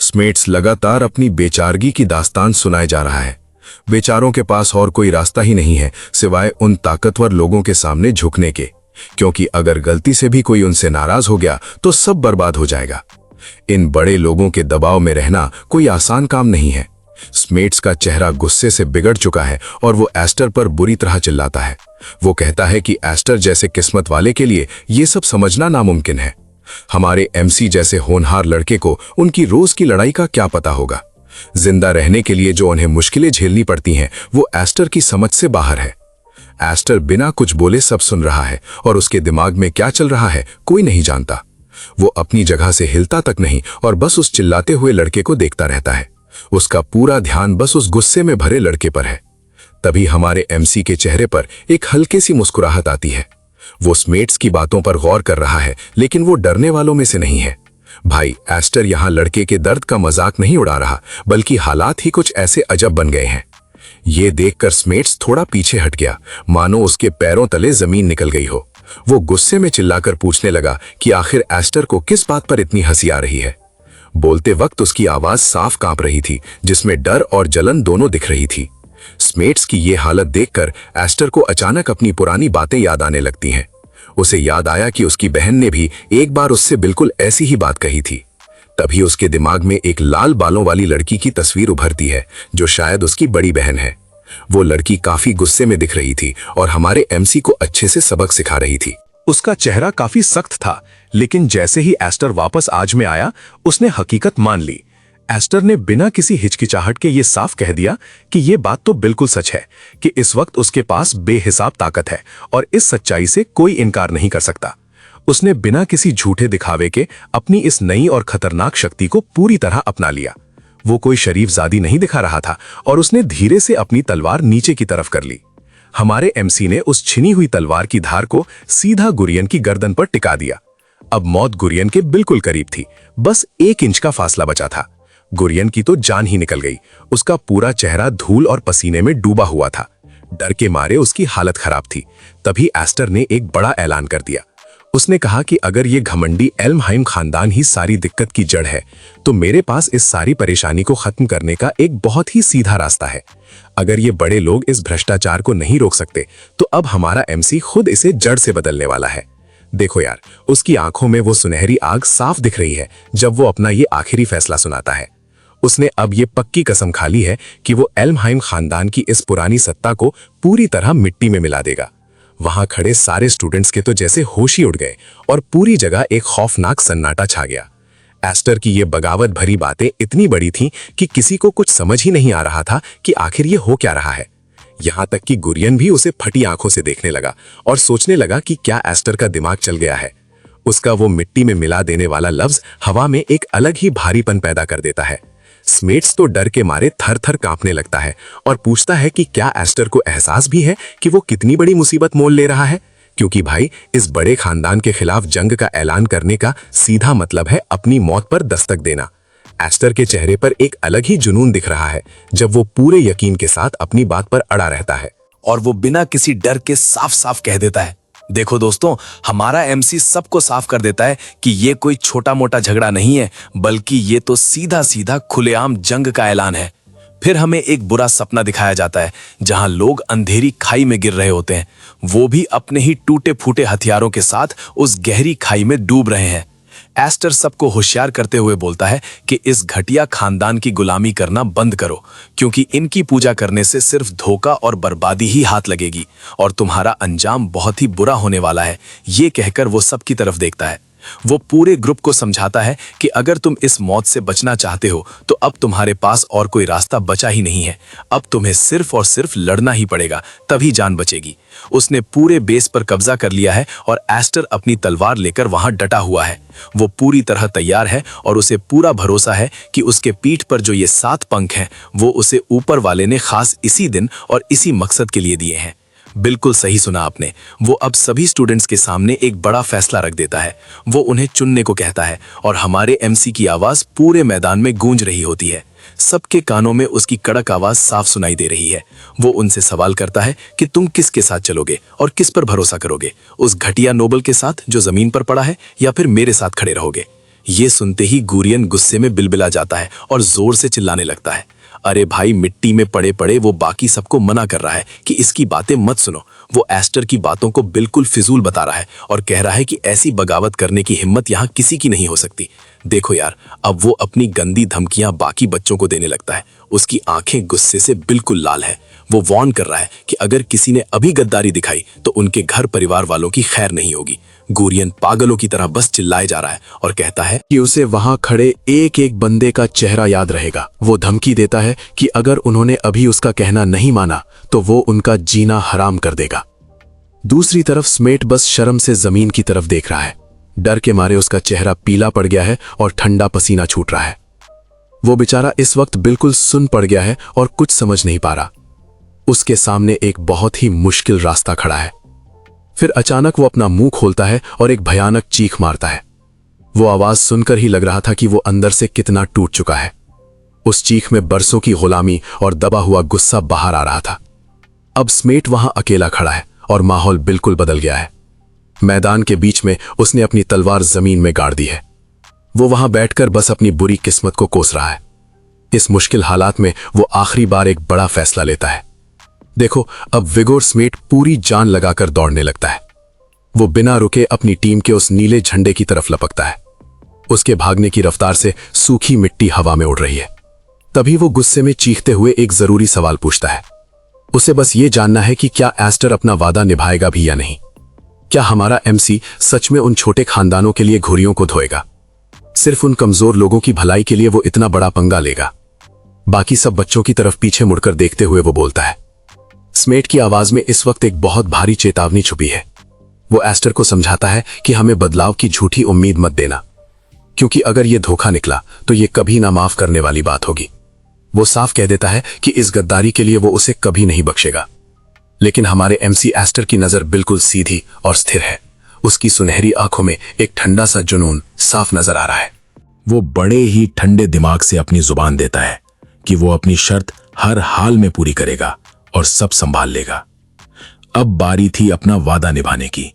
स्मेट्स लगातार अपनी बेचारगी की दास्तान सुनाए जा रहा है। बेचारों के पास और कोई रास्ता ही नहीं है सिवाय उन ताकतवर लोगों के सामने झुकने के, क्योंकि अगर गलती से भी कोई उनसे नाराज हो गया तो सब बर्बाद हो जाएगा। इन बड़े लोगों के दबाव में रहना कोई आसान काम नहीं है। स्मेट्स का चेहरा गुस्से से बिगड़ चुका है और वो एस्टर पर बुरी तरह चिल्लाता है। वो कहता है कि एस्टर जैसे किस्मत वाले के लिए ये सब समझना नामुमकिन है। हमारे एमसी जैसे होनहार लड़के को उनकी रोज की लड़ाई का क्या पता होगा। जिंदा रहने के लिए जो उन्हें मुश्किलें झेलनी पड़ती हैं वो एस्टर की समझ से बाहर है। एस्टर बिना कुछ बोले सब सुन रहा है और उसके दिमाग में क्या चल रहा है कोई नहीं जानता। वो अपनी जगह से हिलता तक नहीं और बस उस चिल्लाते हुए लड़के को देखता रहता है। उसका पूरा ध्यान बस उस गुस्से में भरे लड़के पर है। तभी हमारे एमसी के चेहरे पर एक हल्की सी मुस्कुराहट आती है। वो स्मेट्स की बातों पर गौर कर रहा है, लेकिन वो डरने वालों में से नहीं है। भाई, एस्टर यहाँ लड़के के दर्द का मजाक नहीं उड़ा रहा, बल्कि हालात ही कुछ ऐसे अजब बन गए हैं। ये देखकर स्मेट्स थोड़ा पीछे हट गया, मानो उसके पैरों तले जमीन निकल गई हो। वो गुस्से में चिल्लाकर पूछने लगा कि आखिर एस्टर को किस बात पर इतनी हंसी आ रही है। बोलते वक्त उसकी आवाज साफ कांप रही थी, जिसमें डर और जलन दोनों दिख रही थी। स्मेट्स की ये हालत देखकर एस्टर को अचानक अपनी पुरानी बातें याद आने लगती हैं। उसे याद आया कि उसकी बहन ने भी एक बार उससे बिल्कुल ऐसी ही बात कही थी। तभी उसके दिमाग में एक लाल बालों वाली लड़की की तस्वीर उभरती है, जो शायद उसकी बड़ी बहन है। वो लड़की काफी गुस्से में दिख रही थी और हमारे एमसी को अच्छे से सबक सिखा रही थी। उसका चेहरा काफी सख्त था, लेकिन जैसे ही एस्टर वापस आज में आया, उसने हकीकत मान ली। एस्टर ने बिना किसी हिचकिचाहट के ये साफ कह दिया कि ये बात तो बिल्कुल सच है कि इस वक्त उसके पास बेहिसाब ताकत है और इस सच्चाई से कोई इनकार नहीं कर सकता। उसने बिना किसी झूठे दिखावे के अपनी इस नई और खतरनाक शक्ति को पूरी तरह अपना लिया। वो कोई शरीफजादी नहीं दिखा रहा था और उसने धीरे से अपनी तलवार नीचे की तरफ कर ली। हमारे एमसी ने उस छिनी हुई तलवार की धार को सीधा गुरियन की गर्दन पर टिका दिया। अब मौत गुरियन के बिल्कुल करीब थी, बस 1 इंच का फासला बचा था। गुरियन की तो जान ही निकल गई। उसका पूरा चेहरा धूल और पसीने में डूबा हुआ था। डर के मारे उसकी हालत खराब थी। तभी एस्टर ने एक बड़ा ऐलान कर दिया। उसने कहा कि अगर ये घमंडी एल्महाइम खानदान ही सारी दिक्कत की जड़ है, तो मेरे पास इस सारी परेशानी को खत्म करने का एक बहुत ही सीधा रास्ता है। अगर ये बड़े लोग इस भ्रष्टाचार को नहीं रोक सकते, तो अब हमारा एमसी खुद इसे जड़ से बदलने वाला है। देखो यार, उसकी आंखों में वो सुनहरी आग साफ दिख रही है जब वो अपना ये आखिरी फैसला सुनाता है। उसने अब ये पक्की कसम खा ली है कि वो एल्महाइम खानदान की इस पुरानी सत्ता को पूरी तरह मिट्टी में मिला देगा। वहां खड़े सारे स्टूडेंट्स के तो जैसे होश ही उड़ गए और पूरी जगह एक खौफनाक सन्नाटा छा गया। एस्टर की ये बगावत भरी बातें इतनी बड़ी थीं कि किसी को कुछ समझ ही नहीं आ रहा था कि आखिर ये हो क्या रहा है। यहां तक कि गुरियन भी उसे फटी आंखों से देखने लगा और सोचने लगा कि क्या एस्टर का दिमाग चल गया है। उसका वो मिट्टी में मिला देने वाला लफ्ज हवा में एक अलग ही भारीपन पैदा कर देता है। स्मेट्स तो डर के मारे थर थर कांपने लगता है और पूछता है कि क्या एस्टर को एहसास भी है कि वो कितनी बड़ी मुसीबत मोल ले रहा है, क्योंकि भाई इस बड़े खानदान के खिलाफ जंग का ऐलान करने का सीधा मतलब है अपनी मौत पर दस्तक देना। एस्टर के चेहरे पर एक अलग ही जुनून दिख रहा है जब वो पूरे यकीन के साथ अपनी बात पर अड़ा रहता है। और वो बिना किसी डर के साफ साफ कह देता है, देखो दोस्तों, हमारा एमसी सबको साफ कर देता है कि ये कोई छोटा मोटा झगड़ा नहीं है, बल्कि ये तो सीधा सीधा खुलेआम जंग का ऐलान है। फिर हमें एक बुरा सपना दिखाया जाता है जहां लोग अंधेरी खाई में गिर रहे होते हैं, वो भी अपने ही टूटे फूटे हथियारों के साथ उस गहरी खाई में डूब रहे हैं। एस्टर सबको होशियार करते हुए बोलता है कि इस घटिया खानदान की गुलामी करना बंद करो, क्योंकि इनकी पूजा करने से सिर्फ धोखा और बर्बादी ही हाथ लगेगी और तुम्हारा अंजाम बहुत ही बुरा होने वाला है। ये कहकर वो सबकी तरफ देखता है। वो पूरे ग्रुप को समझाता है कि अगर तुम इस मौत से बचना चाहते हो तो अब तुम्हारे पास और कोई रास्ता बचा ही नहीं है। अब तुम्हें सिर्फ और सिर्फ लड़ना ही पड़ेगा, तभी जान बचेगी। उसने पूरे बेस पर कब्जा कर लिया है और एस्टर अपनी तलवार लेकर वहां डटा हुआ है। वो पूरी तरह तैयार है और उसे पूरा भरोसा है कि उसके पीठ पर जो ये 7 पंख हैं वो उसे ऊपर वाले ने खास इसी दिन और इसी मकसद के लिए दिए हैं। बिल्कुल सही सुना आपने। वो अब सभी स्टूडेंट्स के सामने एक बड़ा फैसला रख देता है। वो उन्हें चुनने को कहता है और हमारे एमसी की आवाज पूरे मैदान में गूंज रही होती है। सबके कानों में उसकी कड़क आवाज साफ सुनाई दे रही है। वो उनसे सवाल करता है कि तुम किसके साथ चलोगे और किस पर भरोसा करोगे, उस घटिया नोबल के साथ जो जमीन पर पड़ा है या फिर मेरे साथ खड़े रहोगे। ये सुनते ही गुरियन गुस्से में बिलबिला जाता है और जोर से चिल्लाने लगता है। अरे भाई, मिट्टी में पड़े पड़े वो बाकी सबको मना कर रहा है कि इसकी बातें मत सुनो। वो एस्टर की बातों को बिल्कुल फिजूल बता रहा है और कह रहा है कि ऐसी बगावत करने की हिम्मत यहाँ किसी की नहीं हो सकती। देखो यार, अब वो अपनी गंदी धमकियां बाकी बच्चों को देने लगता है। उसकी आंखें गुस्से से बिल्कुल लाल है। वो वार्न कर रहा है कि अगर किसी ने अभी गद्दारी दिखाई तो उनके घर परिवार वालों की खैर नहीं होगी। गुरियन पागलों की तरह बस चिल्लाए जा रहा है और कहता है कि उसे वहां खड़े एक एक बंदे का चेहरा याद रहेगा। वो धमकी देता है कि अगर उन्होंने अभी उसका कहना नहीं माना तो वो उनका जीना हराम कर देगा। दूसरी तरफ स्मेट बस शर्म से जमीन की तरफ देख रहा है। डर के मारे उसका चेहरा पीला पड़ गया है और ठंडा पसीना छूट रहा है। वो बेचारा इस वक्त बिल्कुल सुन पड़ गया है और कुछ समझ नहीं पा रहा। उसके सामने एक बहुत ही मुश्किल रास्ता खड़ा है। फिर अचानक वो अपना मुंह खोलता है और एक भयानक चीख मारता है। वो आवाज सुनकर ही लग रहा था कि वो अंदर से कितना टूट चुका है। उस चीख में बरसों की गुलामी और दबा हुआ गुस्सा बाहर आ रहा था। अब स्मेट वहां अकेला खड़ा है और माहौल बिल्कुल बदल गया है। मैदान के बीच में उसने अपनी तलवार जमीन में गाड़ दी है। वो वहां बैठकर बस अपनी बुरी किस्मत को कोस रहा है। इस मुश्किल हालात में वो आखिरी बार एक बड़ा फैसला लेता है। देखो, अब विगोर स्मेट पूरी जान लगाकर दौड़ने लगता है। वो बिना रुके अपनी टीम के उस नीले झंडे की तरफ लपकता है। उसके भागने की रफ्तार से सूखी मिट्टी हवा में उड़ रही है। तभी वो गुस्से में चीखते हुए एक जरूरी सवाल पूछता है। उसे बस ये जानना है कि क्या एस्टर अपना वादा निभाएगा भी या नहीं। क्या हमारा एमसी सच में उन छोटे खानदानों के लिए घुरियों को धोएगा? सिर्फ उन कमजोर लोगों की भलाई के लिए वो इतना बड़ा पंगा लेगा? बाकी सब बच्चों की तरफ पीछे मुड़कर देखते हुए वो बोलता है। स्मेट की आवाज में इस वक्त एक बहुत भारी चेतावनी छुपी है। वो एस्टर को समझाता है कि हमें बदलाव की झूठी उम्मीद मत देना, क्योंकि अगर ये धोखा निकला तो ये कभी ना माफ करने वाली बात होगी। वो साफ कह देता है कि इस गद्दारी के लिए वो उसे कभी नहीं बख्शेगा। लेकिन हमारे एमसी एस्टर की नजर बिल्कुल सीधी और स्थिर है। उसकी सुनहरी आंखों में एक ठंडा सा जुनून साफ नजर आ रहा है। वो बड़े ही ठंडे दिमाग से अपनी जुबान देता है कि वो अपनी शर्त हर हाल में पूरी करेगा और सब संभाल लेगा। अब बारी थी अपना वादा निभाने की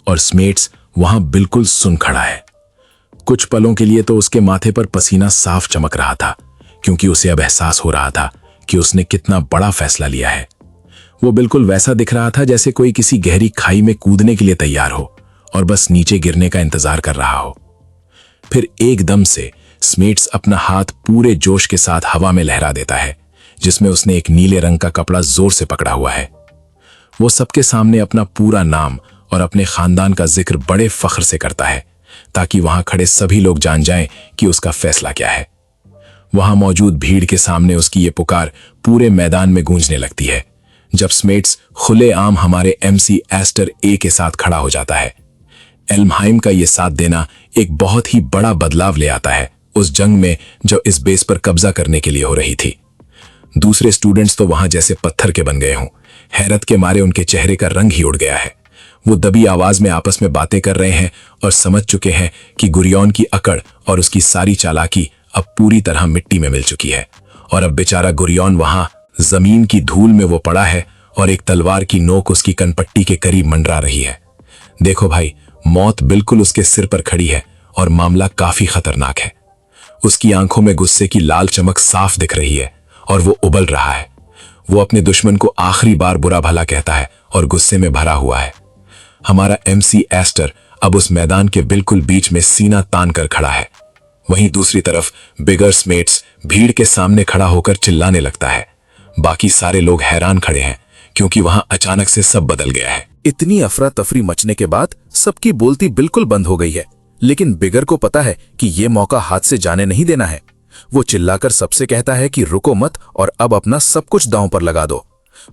और स्मेट्स वहां बिल्कुल सुन खड़ा है। कुछ पलों के लिए तो उसके माथे पर पसीना साफ चमक रहा था, क्योंकि उसे अब एहसास हो रहा था कि उसने कितना बड़ा फैसला लिया है। वो बिल्कुल वैसा दिख रहा था जैसे कोई किसी गहरी खाई में कूदने के लिए तैयार हो और बस नीचे गिरने का इंतजार कर रहा हो। फिर एकदम से स्मेट्स अपना हाथ पूरे जोश के साथ हवा में लहरा देता है, जिसमें उसने एक नीले रंग का कपड़ा जोर से पकड़ा हुआ है। वो सबके सामने अपना पूरा नाम और अपने खानदान का जिक्र बड़े फख्र से करता है, ताकि वहां खड़े सभी लोग जान जाएं कि उसका फैसला क्या है। वहां मौजूद भीड़ के सामने उसकी ये पुकार पूरे मैदान में गूंजने लगती है, जब स्मेट्स खुलेआम हमारे एमसी एस्टर ए के साथ खड़ा हो जाता है। एल्महाइम का ये साथ देना एक बहुत ही बड़ा बदलाव ले आता है उस जंग में जो इस बेस पर कब्जा करने के लिए हो रही थी। दूसरे स्टूडेंट्स तो वहां जैसे पत्थर के बन गए हों। हैरत के मारे उनके चेहरे का रंग ही उड़ गया है। वो दबी आवाज में आपस में बातें कर रहे हैं और समझ चुके हैं कि गुरियन की अकड़ और उसकी सारी चालाकी अब पूरी तरह मिट्टी में मिल चुकी है और अब बेचारा गुरियन वहां जमीन की धूल में वो पड़ा है और एक तलवार की नोक उसकी कनपट्टी के करीब मंडरा रही है। देखो भाई, मौत बिल्कुल उसके सिर पर खड़ी है और मामला काफी खतरनाक है। उसकी आंखों में गुस्से की लाल चमक साफ दिख रही है और वो उबल रहा है। वो अपने दुश्मन को आखिरी बार बुरा भला कहता है और गुस्से में भरा हुआ है। हमारा MC एस्टर अब उस मैदान के बिल्कुल बीच में सीना तान कर खड़ा है। वहीं दूसरी तरफ बिगर्स मेट्स भीड़ के सामने खड़ा होकर चिल्लाने लगता है। बाकी सारे लोग हैरान खड़े हैं क्योंकि वहां अचानक से सब बदल गया है। इतनी अफरा तफरी मचने के बाद सबकी बोलती बिल्कुल बंद हो गई है, लेकिन बिगर को पता है कि ये मौका हाथ से जाने नहीं देना है। वो चिल्लाकर सबसे कहता है कि रुको मत और अब अपना सब कुछ दांव पर लगा दो।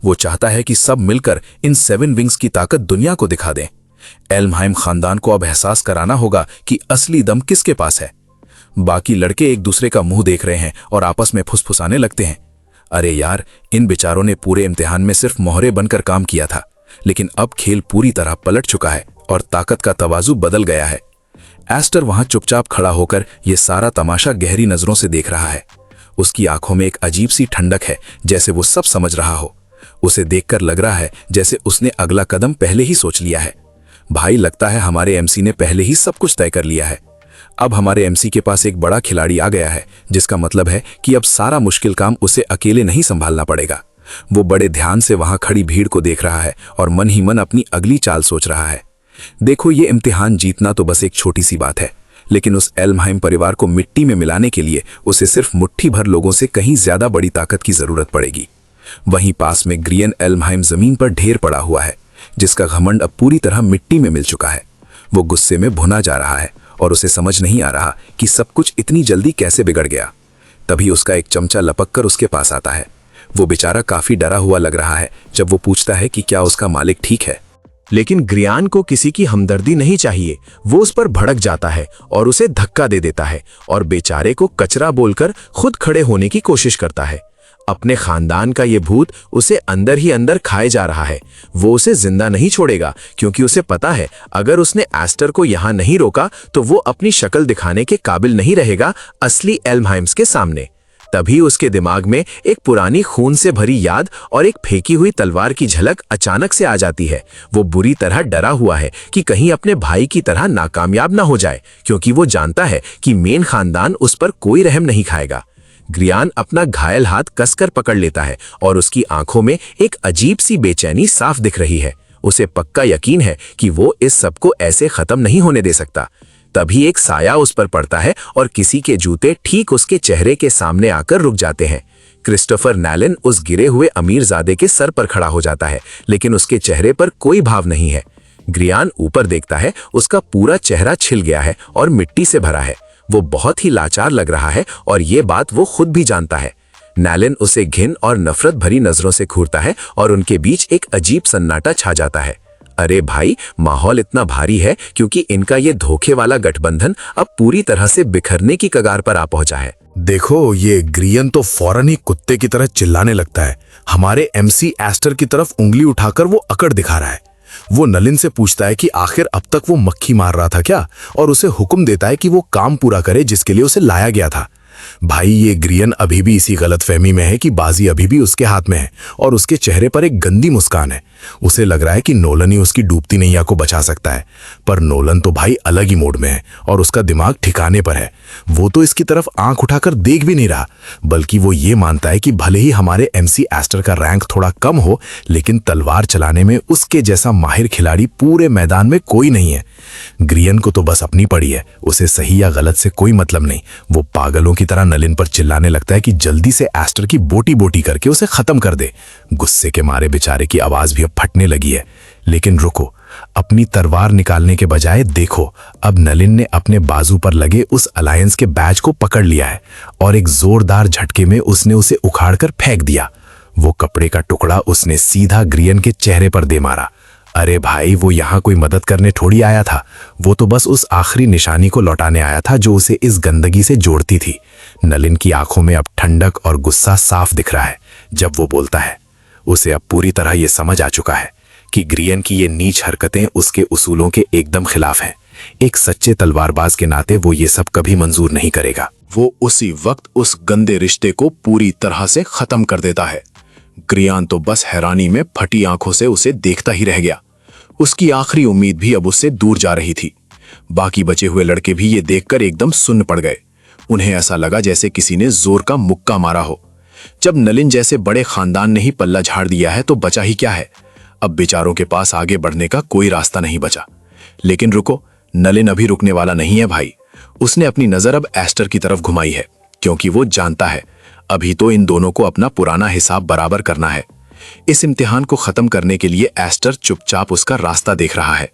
वो चाहता है कि सब मिलकर इन 7 विंग्स की ताकत दुनिया को दिखा दें। एल्महाइम खानदान को अब एहसास कराना होगा कि असली दम किसके पास है। बाकी लड़के एक दूसरे का मुंह देख रहे हैं और आपस में फुसफुसाने लगते हैं। अरे यार, इन बेचारों ने पूरे इम्तिहान में सिर्फ मोहरे बनकर काम किया था, लेकिन अब खेल पूरी तरह पलट चुका है और ताकत का तवाजु बदल गया है। एस्टर वहां चुपचाप खड़ा होकर यह सारा तमाशा गहरी नजरों से देख रहा है। उसकी आंखों में एक अजीब सी ठंडक है, जैसे वो सब समझ रहा हो। उसे देखकर लग रहा है जैसे उसने अगला कदम पहले ही सोच लिया है। भाई, लगता है हमारे MC ने पहले ही सब कुछ तय कर लिया है। अब हमारे MC के पास एक बड़ा खिलाड़ी आ गया है, जिसका मतलब है कि अब सारा मुश्किल काम उसे अकेले नहीं संभालना पड़ेगा। वो बड़े ध्यान से वहां खड़ी भीड़ को देख रहा है और मन ही मन अपनी अगली चाल सोच रहा है। देखो, ये इम्तिहान जीतना तो बस एक छोटी सी बात है, लेकिन उस एल्महाइम परिवार को मिट्टी में मिलाने के लिए उसे सिर्फ मुट्ठी भर लोगों से कहीं ज्यादा बड़ी ताकत की जरूरत पड़ेगी। वहीं पास में ग्रियन एल्महाइम जमीन पर ढेर पड़ा हुआ है, जिसका घमंड अब पूरी तरह मिट्टी में मिल चुका है। वो गुस्से में भुना जा रहा है और उसे समझ नहीं आ रहा कि सब कुछ इतनी जल्दी कैसे बिगड़ गया। तभी उसका एक चमचा लपक कर उसके पास आता है। वो बेचारा काफी डरा हुआ लग रहा है जब वो पूछता है कि क्या उसका मालिक ठीक है। लेकिन ग्रियान को किसी की हमदर्दी नहीं चाहिए। वो उस पर भड़क जाता है और उसे धक्का दे देता है और बेचारे को कचरा बोलकर खुद खड़े होने की कोशिश करता है। अपने खानदान का ये भूत उसे अंदर ही अंदर खाए जा रहा है। वो उसे जिंदा नहीं छोड़ेगा, क्योंकि उसे पता है अगर उसने एस्टर को यहां नहीं रोका तो वो अपनी शक्ल दिखाने के काबिल नहीं रहेगा असली एल्महाइम्स के सामने। तभी उसके दिमाग में एक पुरानी खून से भरी याद और एक फेंकी हुई तलवार की झलक अचानक से आ जाती है। वो बुरी तरह डरा हुआ है कि कहीं अपने भाई की तरह नाकामयाब ना हो जाए, क्योंकि वो जानता है कि मेन खानदान उस पर कोई रहम नहीं खाएगा। ग्रियान अपना घायल हाथ कसकर पकड़ लेता है और उसकी आंखों में एक अजीब सी बेचैनी साफ दिख रही है। उसे पक्का यकीन है कि वो इस सब को ऐसे खत्म नहीं होने दे सकता। तभी एक साया उस पर पड़ता है और किसी के जूते ठीक उसके चेहरे के सामने आकर रुक जाते हैं। क्रिस्टोफर नैलन उस गिरे हुए अमीरजादे के सर पर खड़ा हो जाता है, लेकिन उसके चेहरे पर कोई भाव नहीं है। ग्रियान ऊपर देखता है, उसका पूरा चेहरा छिल गया है और मिट्टी से भरा है। वो बहुत ही लाचार लग रहा है और ये बात वो खुद भी जानता है। नैलन उसे घिन और नफरत भरी नजरों से घूरता है और उनके बीच एक अजीब सन्नाटा छा जाता है। अरे भाई, माहौल इतना भारी है क्योंकि इनका ये धोखे वाला गठबंधन अब पूरी तरह से बिखरने की कगार पर आ पहुंचा है। देखो, ये ग्रियन तो फौरन ही कुत्ते की तरह चिल्लाने लगता है। हमारे MC एस्टर की तरफ उंगली उठाकर वो अकड़ दिखा रहा है। वो नलिन से पूछता है कि आखिर अब तक वो मक्खी मार रहा था क्या, और उसे हुक्म देता है कि वो काम पूरा करे जिसके लिए उसे लाया गया था। भाई, ये ग्रियन अभी भी इसी गलतफहमी में है कि बाजी अभी भी उसके हाथ में है और उसके चेहरे पर एक गंदी मुस्कान है। उसे लग रहा है कि नोलन ही उसकी डूबती नैया को बचा सकता है, पर नोलन तो भाई अलग ही मोड में है और उसका दिमाग ठिकाने पर है। वो तो इसकी तरफ आंख उठाकर देख भी नहीं रहा, बल्कि वो ये मानता है कि भले ही हमारे MC एस्टर का रैंक थोड़ा कम हो, लेकिन तलवार चलाने में उसके जैसा माहिर खिलाड़ी पूरे मैदान में कोई नहीं है। ग्रियन को तो बस अपनी पड़ी है, उसे सही या गलत से कोई मतलब नहीं। वो पागलों की तरह नलिन पर चिल्लाने लगता है कि जल्दी से एस्टर की बोटी बोटी करके उसे खत्म कर दे। गुस्से के मारे बेचारे की आवाज भी अब फटने लगी है। लेकिन रुको, अपनी तलवार निकालने के बजाय देखो, अब नलिन ने अपने बाजू पर लगे उस अलायंस के बैज को पकड़ लिया है और एक जोरदार झटके में उसने उसे उखाड़कर फेंक दिया। वो कपड़े का टुकड़ा उसने सीधा ग्रियन के चेहरे पर दे मारा। अरे भाई, वो यहां कोई मदद करने थोड़ी आया था, वो तो बस उस आखिरी निशानी को लौटाने आया था जो उसे इस गंदगी से जोड़ती थी। नलिन की आंखों में अब ठंडक और गुस्सा साफ दिख रहा है जब वो बोलता है। उसे अब पूरी तरह ये समझ आ चुका है कि ग्रियन की ये नीच हरकतें उसके उसूलों के एकदम खिलाफ हैं। एक सच्चे तलवारबाज के नाते वो ये सब कभी मंजूर नहीं करेगा। वो उसी वक्त उस गंदे रिश्ते को पूरी तरह से खत्म कर देता है। ग्रियान तो बस हैरानी में फटी आंखों से उसे देखता ही रह गया। उसकी आखिरी उम्मीद भी अब उससे दूर जा रही थी। बाकी बचे हुए लड़के भी ये देखकर एकदम सुन्न पड़ गए। उन्हें ऐसा लगा जैसे किसी ने जोर का मुक्का मारा हो। जब नलिन जैसे बड़े खानदान ने ही पल्ला झाड़ दिया है तो बचा ही क्या है। अब बेचारों के पास आगे बढ़ने का कोई रास्ता नहीं बचा। लेकिन रुको, नलिन अभी रुकने वाला नहीं है भाई। उसने अपनी नजर अब एस्टर की तरफ घुमाई है, क्योंकि वो जानता है अभी तो इन दोनों को अपना पुराना हिसाब बराबर करना है। इस इम्तिहान को खत्म करने के लिए एस्टर चुपचाप उसका रास्ता देख रहा है।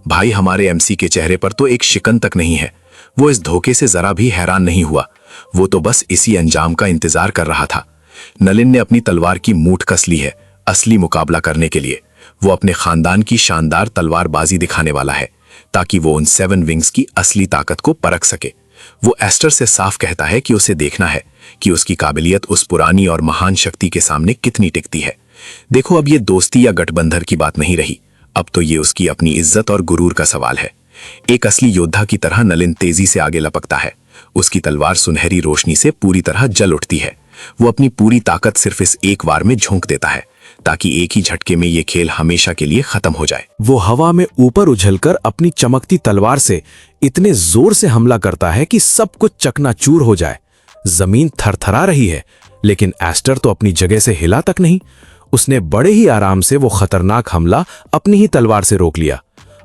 भाई, हमारे एमसी के चेहरे पर तो एक शिकन तक नहीं है। वो इस धोखे से जरा भी हैरान नहीं हुआ। वो तो बस इसी अंजाम का इंतजार कर रहा था। नलिन ने अपनी तलवार की मूठ कस ली है असली मुकाबला करने के लिए। वो अपने खानदान की शानदार तलवारबाजी दिखाने वाला है, ताकि वो उन 7 विंग्स की असली ताकत को परख सके। वो एस्टर से साफ कहता है कि उसे देखना है कि उसकी काबिलियत उस पुरानी और महान शक्ति के सामने कितनी टिकती है। देखो, अब ये दोस्ती या गठबंधन की बात नहीं रही। अब तो ये उसकी अपनी इज्जत और गुरूर का सवाल है। एक असली योद्धा की तरह नलिन तेजी से आगे लपकता है। उसकी तलवार सुनहरी रोशनी से पूरी तरह जल उठती है। वो अपनी पूरी ताकत सिर्फ इस एक वार में झोंक देता है, ताकि एक ही झटके में ये खेल हमेशा के लिए खत्म हो जाए। वो हवा में ऊपर उछलकर अपनी चमकती तलवार से इतने जोर से हमला करता है कि सब कुछ चकनाचूर हो जाए। जमीन थरथरा रही है, लेकिन एस्टर तो अपनी जगह से हिला तक नहीं। उसने बड़े ही आराम से वो खतरनाक हमला अपनी ही तलवार से रोक लिया।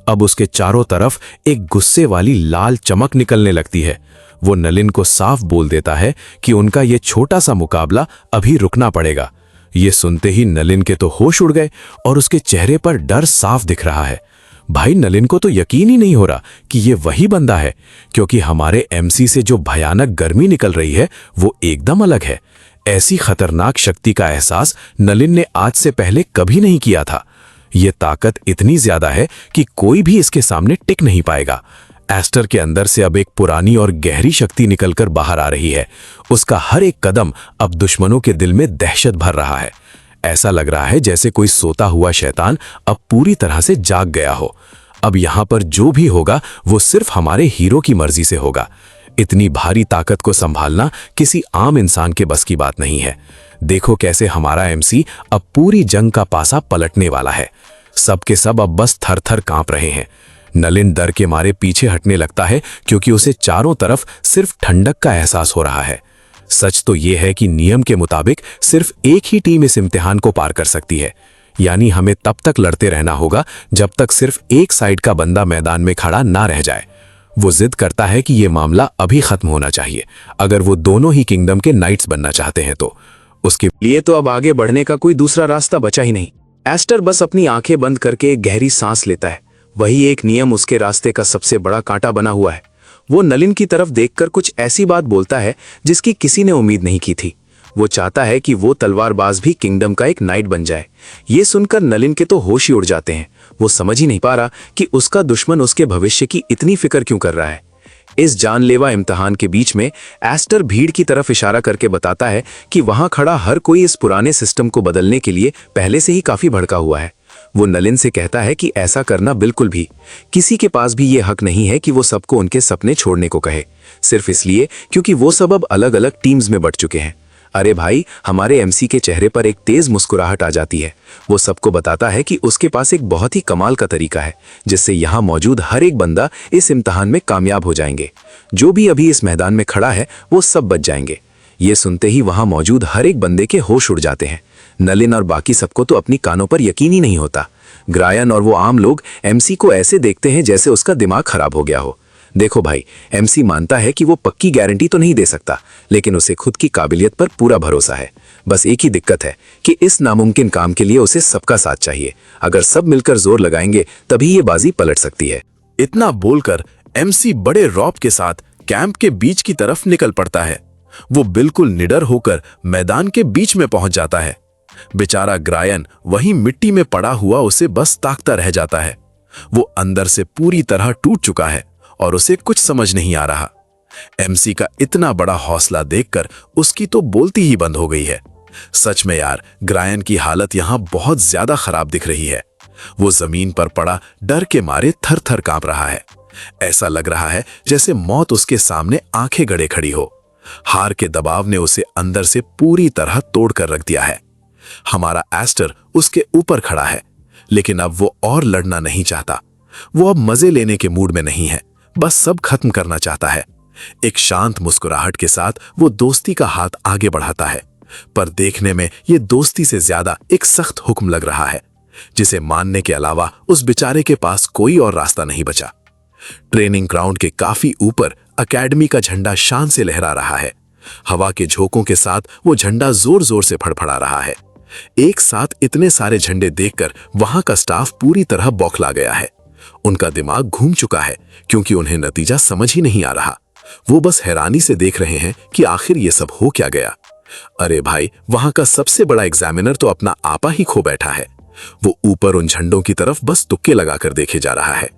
अब उसके चारों तरफ एक गुस्से वाली लाल चमक निकलने लगती है। वो नलिन को साफ बोल देता है कि उनका ये छोटा सा मुकाबला अभी रुकना पड़ेगा। ये सुनते ही नलिन के तो होश उड़ गए और उसके चेहरे पर डर साफ दिख रहा है। भाई, नलिन को तो यकीन ही नहीं हो रहा कि ये वही बंदा है, क्योंकि हमारे एमसी से जो भयानक गर्मी निकल रही है वो एकदम अलग है। ऐसी खतरनाक शक्ति का एहसास नलिन ने आज से पहले कभी नहीं किया था। ये ताकत इतनी ज्यादा है कि कोई भी इसके सामने टिक नहीं पाएगा। एस्टर के अंदर से अब एक पुरानी और गहरी शक्ति निकलकर बाहर आ रही है। उसका हर एक कदम अब दुश्मनों के दिल में दहशत भर रहा है। ऐसा लग रहा है जैसे कोई सोता हुआ शैतान अब पूरी तरह से जाग गया हो। अब यहां पर जो भी होगा वो सिर्फ हमारे हीरो की मर्जी से होगा। इतनी भारी ताकत को संभालना किसी आम इंसान के बस की बात नहीं है। देखो कैसे हमारा एमसी अब पूरी जंग का पासा पलटने वाला है। सबके सब अब बस थर-थर कांप रहे हैं। नलिन डर के मारे पीछे हटने लगता है, क्योंकि उसे चारों तरफ सिर्फ ठंडक का एहसास हो रहा है। सच तो यह है कि नियम के मुताबिक सिर्फ एक ही टीम इस इम्तिहान को पार कर सकती है। यानी हमें तब तक लड़ते रहना होगा जब तक सिर्फ एक साइड का बंदा मैदान में खड़ा ना रह जाए। वो जिद करता है कि यह मामला अभी खत्म होना चाहिए, अगर वो दोनों ही किंगडम के नाइट्स बनना चाहते हैं तो। उसके लिए तो अब आगे बढ़ने का कोई दूसरा रास्ता बचा ही नहीं। एस्टर बस अपनी आंखें बंद करके एक गहरी सांस लेता है। वही एक नियम उसके रास्ते का सबसे बड़ा कांटा बना हुआ है। वो नलिन की तरफ देखकर कुछ ऐसी बात बोलता है जिसकी किसी ने उम्मीद नहीं की थी। वो चाहता है कि वो तलवारबाज भी किंगडम का एक नाइट बन जाए। ये सुनकर नलिन के तो होश ही उड़ जाते हैं। वो समझ ही नहीं पा रहा कि उसका दुश्मन उसके भविष्य की इतनी फिक्र क्यों कर रहा है। इस जानलेवा इम्तिहान के बीच में एस्टर भीड़ की तरफ इशारा करके बताता है कि वहां खड़ा हर कोई इस पुराने सिस्टम को बदलने के लिए पहले से ही काफी भड़का हुआ है। वो नलिन से कहता है कि ऐसा करना बिल्कुल भी किसी के पास भी ये हक नहीं है कि वो सबको उनके सपने छोड़ने को कहे, सिर्फ इसलिए क्योंकि वो सब अब अलग अलग टीम्स में बंट चुके हैं। अरे भाई, हमारे एमसी के चेहरे पर एक तेज मुस्कुराहट आ जाती है। वो सबको बताता है कि उसके पास एक बहुत ही कमाल का तरीका है जिससे यहाँ मौजूद हर एक बंदा इस इम्तिहान में कामयाब हो जाएंगे। जो भी अभी इस मैदान में खड़ा है वो सब बच जाएंगे। ये सुनते ही वहां मौजूद हर एक बंदे के होश उड़ जाते हैं। नलिन और बाकी सबको तो अपनी कानों पर यकीन ही नहीं होता। ग्रायन और वो आम लोग एमसी को ऐसे देखते हैं जैसे उसका दिमाग खराब हो गया हो। देखो भाई, एमसी मानता है कि वो पक्की गारंटी तो नहीं दे सकता, लेकिन उसे खुद की काबिलियत पर पूरा भरोसा है। बस एक ही दिक्कत है कि इस नामुमकिन काम के लिए उसे सबका साथ चाहिए। अगर सब मिलकर जोर लगाएंगे तभी ये बाजी पलट सकती है। इतना बोलकर एमसी बड़े रौब के साथ कैंप के बीच की तरफ निकल पड़ता है। वो बिल्कुल निडर होकर मैदान के बीच में पहुंच जाता है। बेचारा ग्रायन वहीं मिट्टी में पड़ा हुआ उसे बस ताकता रह जाता है। वो अंदर से पूरी तरह टूट चुका है और उसे कुछ समझ नहीं आ रहा। एमसी का इतना बड़ा हौसला देखकर उसकी तो बोलती ही बंद हो गई है। सच में यार, ग्रायन की हालत यहां बहुत ज्यादा खराब दिख रही है। वो जमीन पर पड़ा डर के मारे थर थर कांप रहा है। ऐसा लग रहा है जैसे मौत उसके सामने आंखें गड़े खड़ी हो। हार के दबाव ने उसे अंदर से पूरी तरह तोड़ कर रख दिया है। हमारा एस्टर उसके ऊपर खड़ा है। लेकिन अब वो और लड़ना नहीं चाहता। वो अब मजे लेने के मूड में नहीं है, बस सब खत्म करना चाहता है। एक शांत मुस्कुराहट के साथ वो दोस्ती का हाथ आगे बढ़ाता है, पर देखने में ये दोस्ती से ज्यादा एक सख्त हुक्म लग रहा है, जिसे मानने के अलावा उस बेचारे के पास कोई और रास्ता नहीं बचा। ट्रेनिंग ग्राउंड के काफी ऊपर अकेडमी का झंडा शान से लहरा रहा है। हवा के झोंकों के साथ वो झंडा जोर जोर से फड़फड़ा रहा है। एक साथ इतने सारे झंडे देखकर वहां का स्टाफ पूरी तरह बौखला गया है। उनका दिमाग घूम चुका है, क्योंकि उन्हें नतीजा समझ ही नहीं आ रहा। वो बस हैरानी से देख रहे हैं कि आखिर ये सब हो क्या गया। अरे भाई, वहां का सबसे बड़ा एग्जामिनर तो अपना आपा ही खो बैठा है। वो ऊपर उन झंडों की तरफ बस तुक्के लगाकर देखे जा रहा है।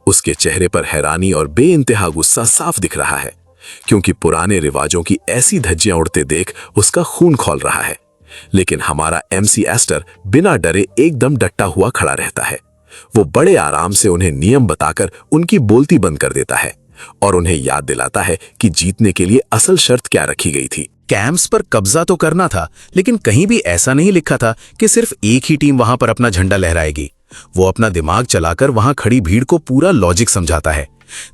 उसके चेहरे पर हैरानी और बेइंतहा गुस्सा साफ दिख रहा है, क्योंकि पुराने रिवाजों की ऐसी धज्जियां उड़ते देख उसका खून खौल रहा है। लेकिन हमारा एमसी एस्टर बिना डरे एकदम डटा हुआ खड़ा रहता है। वो बड़े आराम से उन्हें नियम बताकर उनकी बोलती बंद कर देता है और उन्हें याद दिलाता है कि जीतने के लिए असल शर्त क्या रखी गई थी। कैंप्स पर कब्जा तो करना था, लेकिन कहीं भी ऐसा नहीं लिखा था कि सिर्फ एक ही टीम वहां पर अपना झंडा लहराएगी। वो अपना दिमाग चलाकर वहां खड़ी भीड़ को पूरा लॉजिक समझाता है।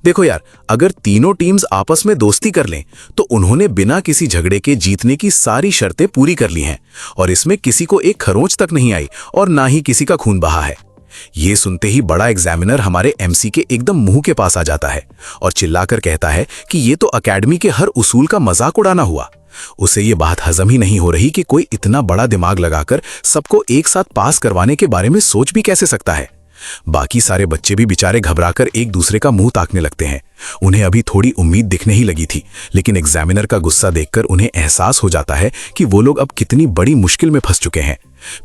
देखो यार, अगर तीनों टीम्स आपस में दोस्ती कर लें तो उन्होंने बिना किसी झगड़े के जीतने की सारी शर्तें पूरी कर ली हैं, और इसमें किसी को एक खरोंच तक नहीं आई और ना ही किसी का खून बहा है। ये सुनते ही बड़ा एग्जामिनर हमारे एमसी के एकदम मुंह के पास आ जाता है और चिल्लाकर कहता है कि ये तो अकेडमी के हर उसूल का मजाक उड़ाना हुआ। उसे ये बात हजम ही नहीं हो रही कि कोई इतना बड़ा दिमाग लगाकर सबको एक साथ पास करवाने के बारे में सोच भी कैसे सकता है। बाकी सारे बच्चे भी बेचारे घबराकर एक दूसरे का मुंह ताकने लगते हैं। उन्हें अभी थोड़ी उम्मीद दिखने ही लगी थी, लेकिन एग्जामिनर का गुस्सा देखकर उन्हें एहसास हो जाता है कि वो लोग अब कितनी बड़ी मुश्किल में फंस चुके हैं।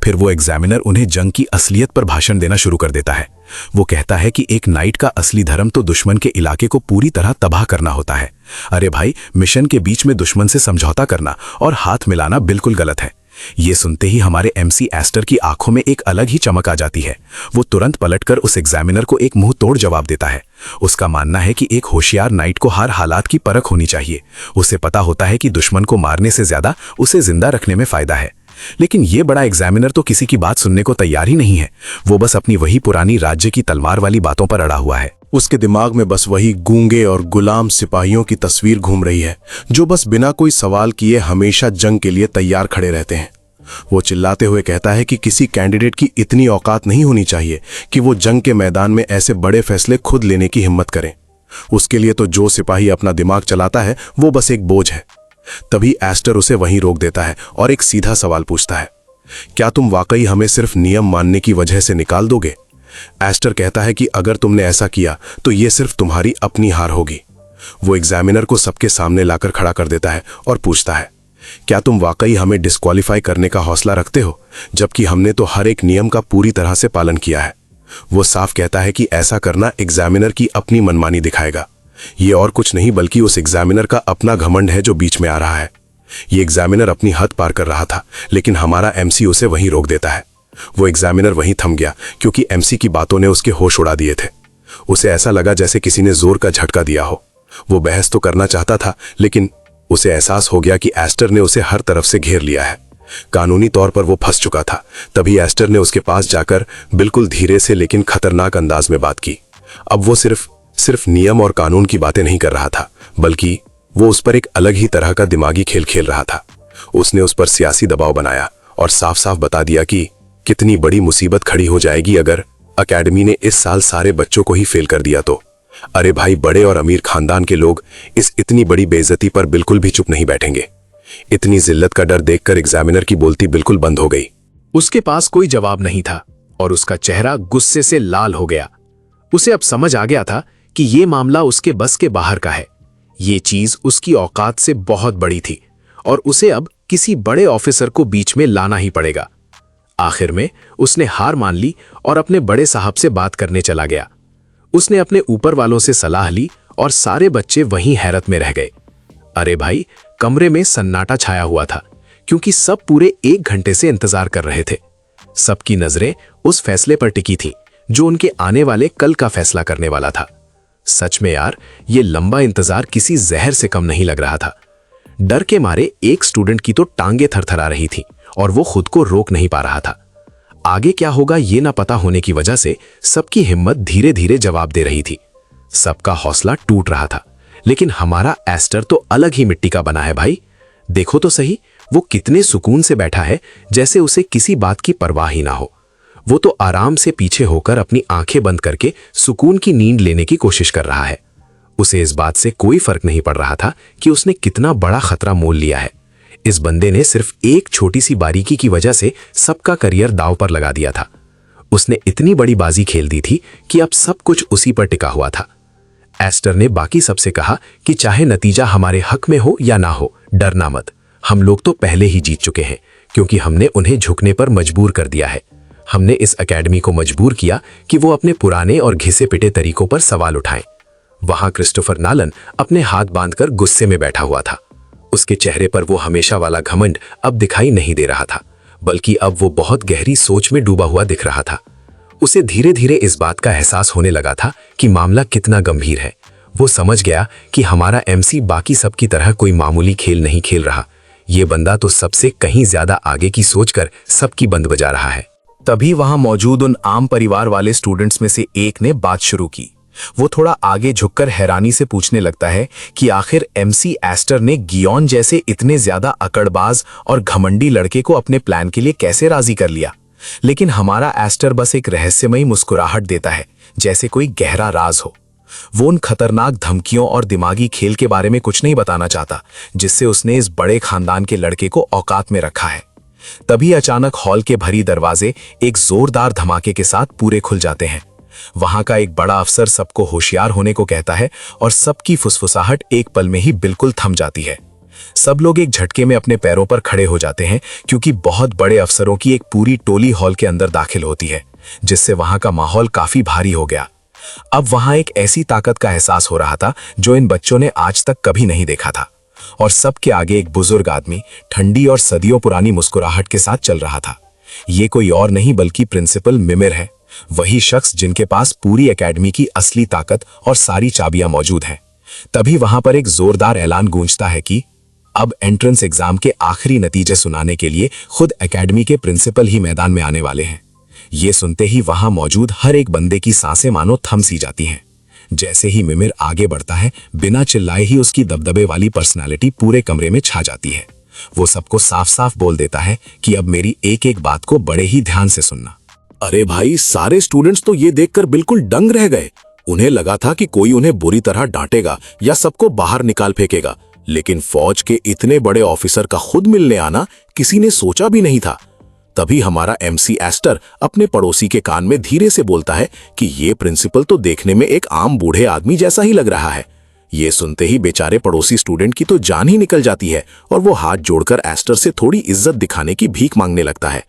फिर वो एग्जामिनर उन्हें जंग की असलियत पर भाषण देना शुरू कर देता है। वो कहता है कि एक नाइट का असली धर्म तो दुश्मन के इलाके को पूरी तरह तबाह करना होता है। अरे भाई, मिशन के बीच में दुश्मन से समझौता करना और हाथ मिलाना बिल्कुल गलत है। ये सुनते ही हमारे एमसी एस्टर की आंखों में एक अलग ही चमक आ जाती है। वो तुरंत पलटकर उस एग्जामिनर को एक मुंह तोड़ जवाब देता है। उसका मानना है कि एक होशियार नाइट को हर हालात की परख होनी चाहिए। उसे पता होता है कि दुश्मन को मारने से ज्यादा उसे जिंदा रखने में फायदा है। लेकिन ये बड़ा एग्जामिनर तो किसी की बात सुनने को तैयार ही नहीं है। वो बस अपनी वही पुरानी राज्य की तलवार वाली बातों पर अड़ा हुआ है। उसके दिमाग में बस वही गूंगे और गुलाम सिपाहियों की तस्वीर घूम रही है, जो बस बिना कोई सवाल किए हमेशा जंग के लिए तैयार खड़े रहते हैं। वो चिल्लाते हुए कहता है कि किसी कैंडिडेट की इतनी औकात नहीं होनी चाहिए कि वो जंग के मैदान में ऐसे बड़े फैसले खुद लेने की हिम्मत करें। उसके लिए तो जो सिपाही अपना दिमाग चलाता है वो बस एक बोझ है। तभी एस्टर उसे वहीं रोक देता है और एक सीधा सवाल पूछता है, क्या तुम वाकई हमें सिर्फ नियम मानने की वजह से निकाल दोगे? एस्टर कहता है कि अगर तुमने ऐसा किया तो ये सिर्फ तुम्हारी अपनी हार होगी। वो एग्जामिनर को सबके सामने लाकर खड़ा कर देता है और पूछता है, क्या तुम वाकई हमें डिस्क्वालीफाई करने का हौसला रखते हो, जबकि हमने तो हर एक नियम का पूरी तरह से पालन किया है? वो साफ कहता है कि ऐसा करना एग्जामिनर की अपनी मनमानी दिखाएगा। ये और कुछ नहीं बल्कि उस एग्जामिनर का अपना घमंड है जो बीच में आ रहा है। ये एग्जामिनर अपनी हद पार कर रहा था, लेकिन हमारा एमसी उसे वहीं रोक देता है। वो एग्जामिनर वहीं थम गया, क्योंकि एमसी की बातों ने उसके होश उड़ा दिए थे। उसे ऐसा लगा जैसे किसी ने जोर का झटका दिया हो। वो बहस तो करना चाहता था, लेकिन उसे एहसास हो गया कि एस्टर ने उसे हर तरफ से घेर लिया है। कानूनी तौर पर वो फंस चुका था। तभी एस्टर ने उसके पास जाकर बिल्कुल धीरे से लेकिन खतरनाक अंदाज में बात की। अब वो सिर्फ नियम और कानून की बातें नहीं कर रहा था, बल्कि वो उस पर एक अलग ही तरह का दिमागी खेल खेल रहा था। उसने उस पर सियासी दबाव बनाया और साफ साफ बता दिया कि कितनी बड़ी मुसीबत खड़ी हो जाएगी अगर अकेडमी ने इस साल सारे बच्चों को ही फेल कर दिया तो। अरे भाई, बड़े और अमीर खानदान के लोग इस इतनी बड़ी बेइज्जती पर बिल्कुल भी चुप नहीं बैठेंगे। इतनी जिल्लत का डर देखकर एग्जामिनर की बोलती बिल्कुल बंद हो गई। उसके पास कोई जवाब नहीं था और उसका चेहरा गुस्से से लाल हो गया। उसे अब समझ आ गया था कि ये मामला उसके बस के बाहर का है। ये चीज उसकी औकात से बहुत बड़ी थी और उसे अब किसी बड़े ऑफिसर को बीच में लाना ही पड़ेगा। आखिर में उसने हार मान ली और अपने बड़े साहब से बात करने चला गया। उसने अपने ऊपर वालों से सलाह ली और सारे बच्चे वहीं हैरत में रह गए। अरे भाई, कमरे में सन्नाटा छाया हुआ था, क्योंकि सब पूरे 1 घंटे से इंतजार कर रहे थे। सबकी नजरें उस फैसले पर टिकी थी जो उनके आने वाले कल का फैसला करने वाला था। सच में यार, ये लंबा इंतजार किसी जहर से कम नहीं लग रहा था। डर के मारे एक स्टूडेंट की तो टांगे थरथरा रही थी और वो खुद को रोक नहीं पा रहा था। आगे क्या होगा ये ना पता होने की वजह से सबकी हिम्मत धीरे धीरे जवाब दे रही थी। सबका हौसला टूट रहा था। लेकिन हमारा एस्टर तो अलग ही मिट्टी का बना है भाई। देखो तो सही, वो कितने सुकून से बैठा है, जैसे उसे किसी बात की परवाह ही ना हो। वो तो आराम से पीछे होकर अपनी आंखें बंद करके सुकून की नींद लेने की कोशिश कर रहा है। उसे इस बात से कोई फर्क नहीं पड़ रहा था कि उसने कितना बड़ा खतरा मोल लिया है। इस बंदे ने सिर्फ एक छोटी सी बारीकी की वजह से सबका करियर दांव पर लगा दिया था। उसने इतनी बड़ी बाजी खेल दी थी कि अब सब कुछ उसी पर टिका हुआ था। एस्टर ने बाकी सबसे कहा कि चाहे नतीजा हमारे हक में हो या ना हो, डरना मत। हम लोग तो पहले ही जीत चुके हैं, क्योंकि हमने उन्हें झुकने पर मजबूर कर दिया है। हमने इस एकेडमी को मजबूर किया कि वो अपने पुराने और घिसे पिटे तरीकों पर सवाल उठाएं। वहां क्रिस्टोफर नॉलन अपने हाथ बांधकर गुस्से में बैठा हुआ था। उसके चेहरे पर वो हमेशा वाला घमंड अब दिखाई नहीं दे रहा था, बल्कि अब वो बहुत गहरी सोच में डूबा हुआ दिख रहा था। उसे धीरे धीरे इस बात का एहसास होने लगा था कि मामला कितना गंभीर है। वो समझ गया कि हमारा एमसी बाकी सब की तरह कोई मामूली खेल नहीं खेल रहा। ये बंदा तो सबसे कहीं ज्यादा आगे की सोचकर सबकी बंद बजा रहा है। तभी वहां मौजूद उन आम परिवार वाले स्टूडेंट्स में से एक ने बात शुरू की। वो थोड़ा आगे झुककर हैरानी से पूछने लगता है कि आखिर एमसी एस्टर ने गियोन जैसे इतने ज्यादा अकड़बाज और घमंडी लड़के को अपने प्लान के लिए कैसे राजी कर लिया। लेकिन हमारा एस्टर बस एक रहस्यमयी मुस्कुराहट देता है, जैसे कोई गहरा राज हो। वो उन खतरनाक धमकियों और दिमागी खेल के बारे में कुछ नहीं बताना चाहता, जिससे उसने इस बड़े खानदान के लड़के को औकात में रखा है। तभी अचानक हॉल के भरी दरवाजे एक जोरदार धमाके के साथ पूरे खुल जाते हैं। वहां का एक बड़ा अफसर सबको होशियार होने को कहता है और सबकी फुसफुसाहट एक पल में ही बिल्कुल थम जाती है। सब लोग एक झटके में अपने पैरों पर खड़े हो जाते हैं, क्योंकि बहुत बड़े अफसरों की एक पूरी टोली हॉल के अंदर दाखिल होती है, जिससे वहां का माहौल काफी भारी हो गया। अब वहां एक ऐसी ताकत का एहसास हो रहा था जो इन बच्चों ने आज तक कभी नहीं देखा था। और सबके आगे एक बुजुर्ग आदमी ठंडी और सदियों पुरानी मुस्कुराहट के साथ चल रहा था। ये कोई और नहीं बल्कि प्रिंसिपल मिमिर है, वही शख्स जिनके पास पूरी एकेडमी की असली ताकत और सारी चाबियां मौजूद हैं। तभी वहां पर एक जोरदार ऐलान गूंजता है कि अब एंट्रेंस एग्जाम के आखिरी नतीजे सुनाने के लिए खुद एकेडमी के प्रिंसिपल ही मैदान में आने वाले हैं। ये सुनते ही वहां मौजूद हर एक बंदे की सांसें मानो थम सी जाती हैं। जैसे ही मिमिर आगे बढ़ता है, बिना चिल्लाए ही उसकी दबदबे वाली पर्सनालिटी पूरे कमरे में छा जाती है। वो सबको साफ साफ बोल देता है कि अब मेरी एक एक बात को बड़े ही ध्यान से सुनना। अरे भाई, सारे स्टूडेंट्स तो ये देखकर बिल्कुल दंग रह गए। उन्हें लगा था कि कोई उन्हें बुरी तरह डांटेगा या सबको बाहर निकाल फेंकेगा, लेकिन फौज के इतने बड़े ऑफिसर का खुद मिलने आना किसी ने सोचा भी नहीं था। तभी हमारा एमसी एस्टर अपने पड़ोसी के कान में धीरे से बोलता है कि ये प्रिंसिपल तो देखने में एक आम बूढ़े आदमी जैसा ही लग रहा है। ये सुनते ही बेचारे पड़ोसी स्टूडेंट की तो जान ही निकल जाती है और वो हाथ जोड़कर एस्टर से थोड़ी इज्जत दिखाने की भीख मांगने लगता है।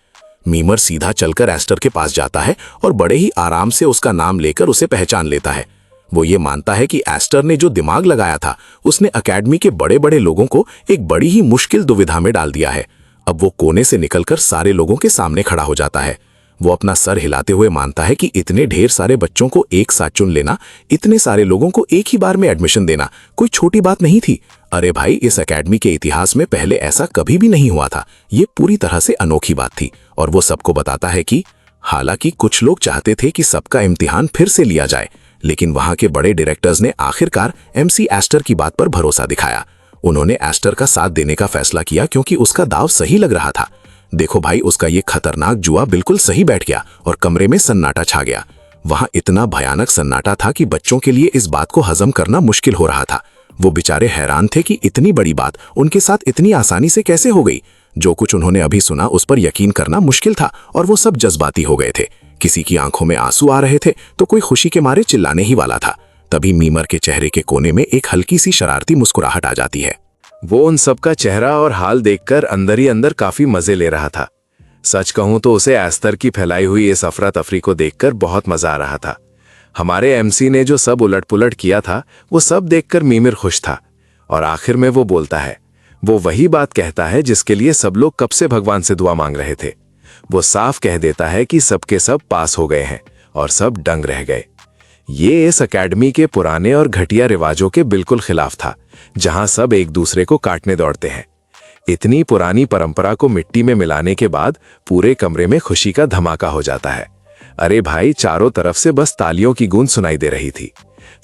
मीमर सीधा चलकर एस्टर के पास जाता है और बड़े ही आराम से उसका नाम लेकर उसे पहचान लेता है। वो ये मानता है कि एस्टर ने जो दिमाग लगाया था, उसने एकेडमी के बड़े बड़े लोगों को एक बड़ी ही मुश्किल दुविधा में डाल दिया है। अब वो कोने से निकलकर सारे लोगों के सामने खड़ा हो जाता है। वो अपना सर हिलाते हुए मानता है कि इतने ढेर सारे बच्चों को एक साथ चुन लेना, इतने सारे लोगों को एक ही बार में एडमिशन देना कोई छोटी बात नहीं थी। अरे भाई, इस एकेडमी के इतिहास में पहले ऐसा कभी भी नहीं हुआ था। ये पूरी तरह से अनोखी बात थी। और वो सबको बताता है कि हालांकि कुछ लोग चाहते थे कि सबका इम्तिहान फिर से लिया जाए, लेकिन वहां के बड़े डायरेक्टर्स ने आखिरकार एमसी एस्टर की बात पर भरोसा दिखाया। उन्होंने एस्टर का साथ देने का फैसला किया क्योंकि उसका दाव सही लग रहा था। देखो भाई, उसका ये खतरनाक जुआ बिल्कुल सही बैठ गया और कमरे में सन्नाटा छा गया। वहां इतना भयानक सन्नाटा था कि बच्चों के लिए इस बात को हजम करना मुश्किल हो रहा था। वो बेचारे हैरान थे कि इतनी बड़ी बात उनके साथ इतनी आसानी से कैसे हो गई। जो कुछ उन्होंने अभी सुना उस पर यकीन करना मुश्किल था और वो सब जज्बाती हो गए थे। किसी की आंखों में आंसू आ रहे थे तो कोई खुशी के मारे चिल्लाने ही वाला था। तभी मीमर के चेहरे के कोने में एक हल्की सी शरारती मुस्कुराहट आ जाती है। वो उन सबका चेहरा और हाल देखकर अंदर ही अंदर काफी मजे ले रहा था। सच कहूं तो उसे एस्तर की फैलाई हुई इस अफरा तफरी को देखकर बहुत मजा आ रहा था। हमारे एमसी ने जो सब उलट पुलट किया था, वो सब देखकर मीमिर खुश था। और आखिर में वो बोलता है, वो वही बात कहता है जिसके लिए सब लोग कब से भगवान से दुआ मांग रहे थे। वो साफ कह देता है कि सबके सब पास हो गए हैं और सब दंग रह गए। ये इस एकेडमी के पुराने और घटिया रिवाजों के बिल्कुल खिलाफ था, जहां सब एक दूसरे को काटने दौड़ते हैं। इतनी पुरानी परंपरा को मिट्टी में मिलाने के बाद पूरे कमरे में खुशी का धमाका हो जाता है। अरे भाई, चारों तरफ से बस तालियों की गूंज सुनाई दे रही थी।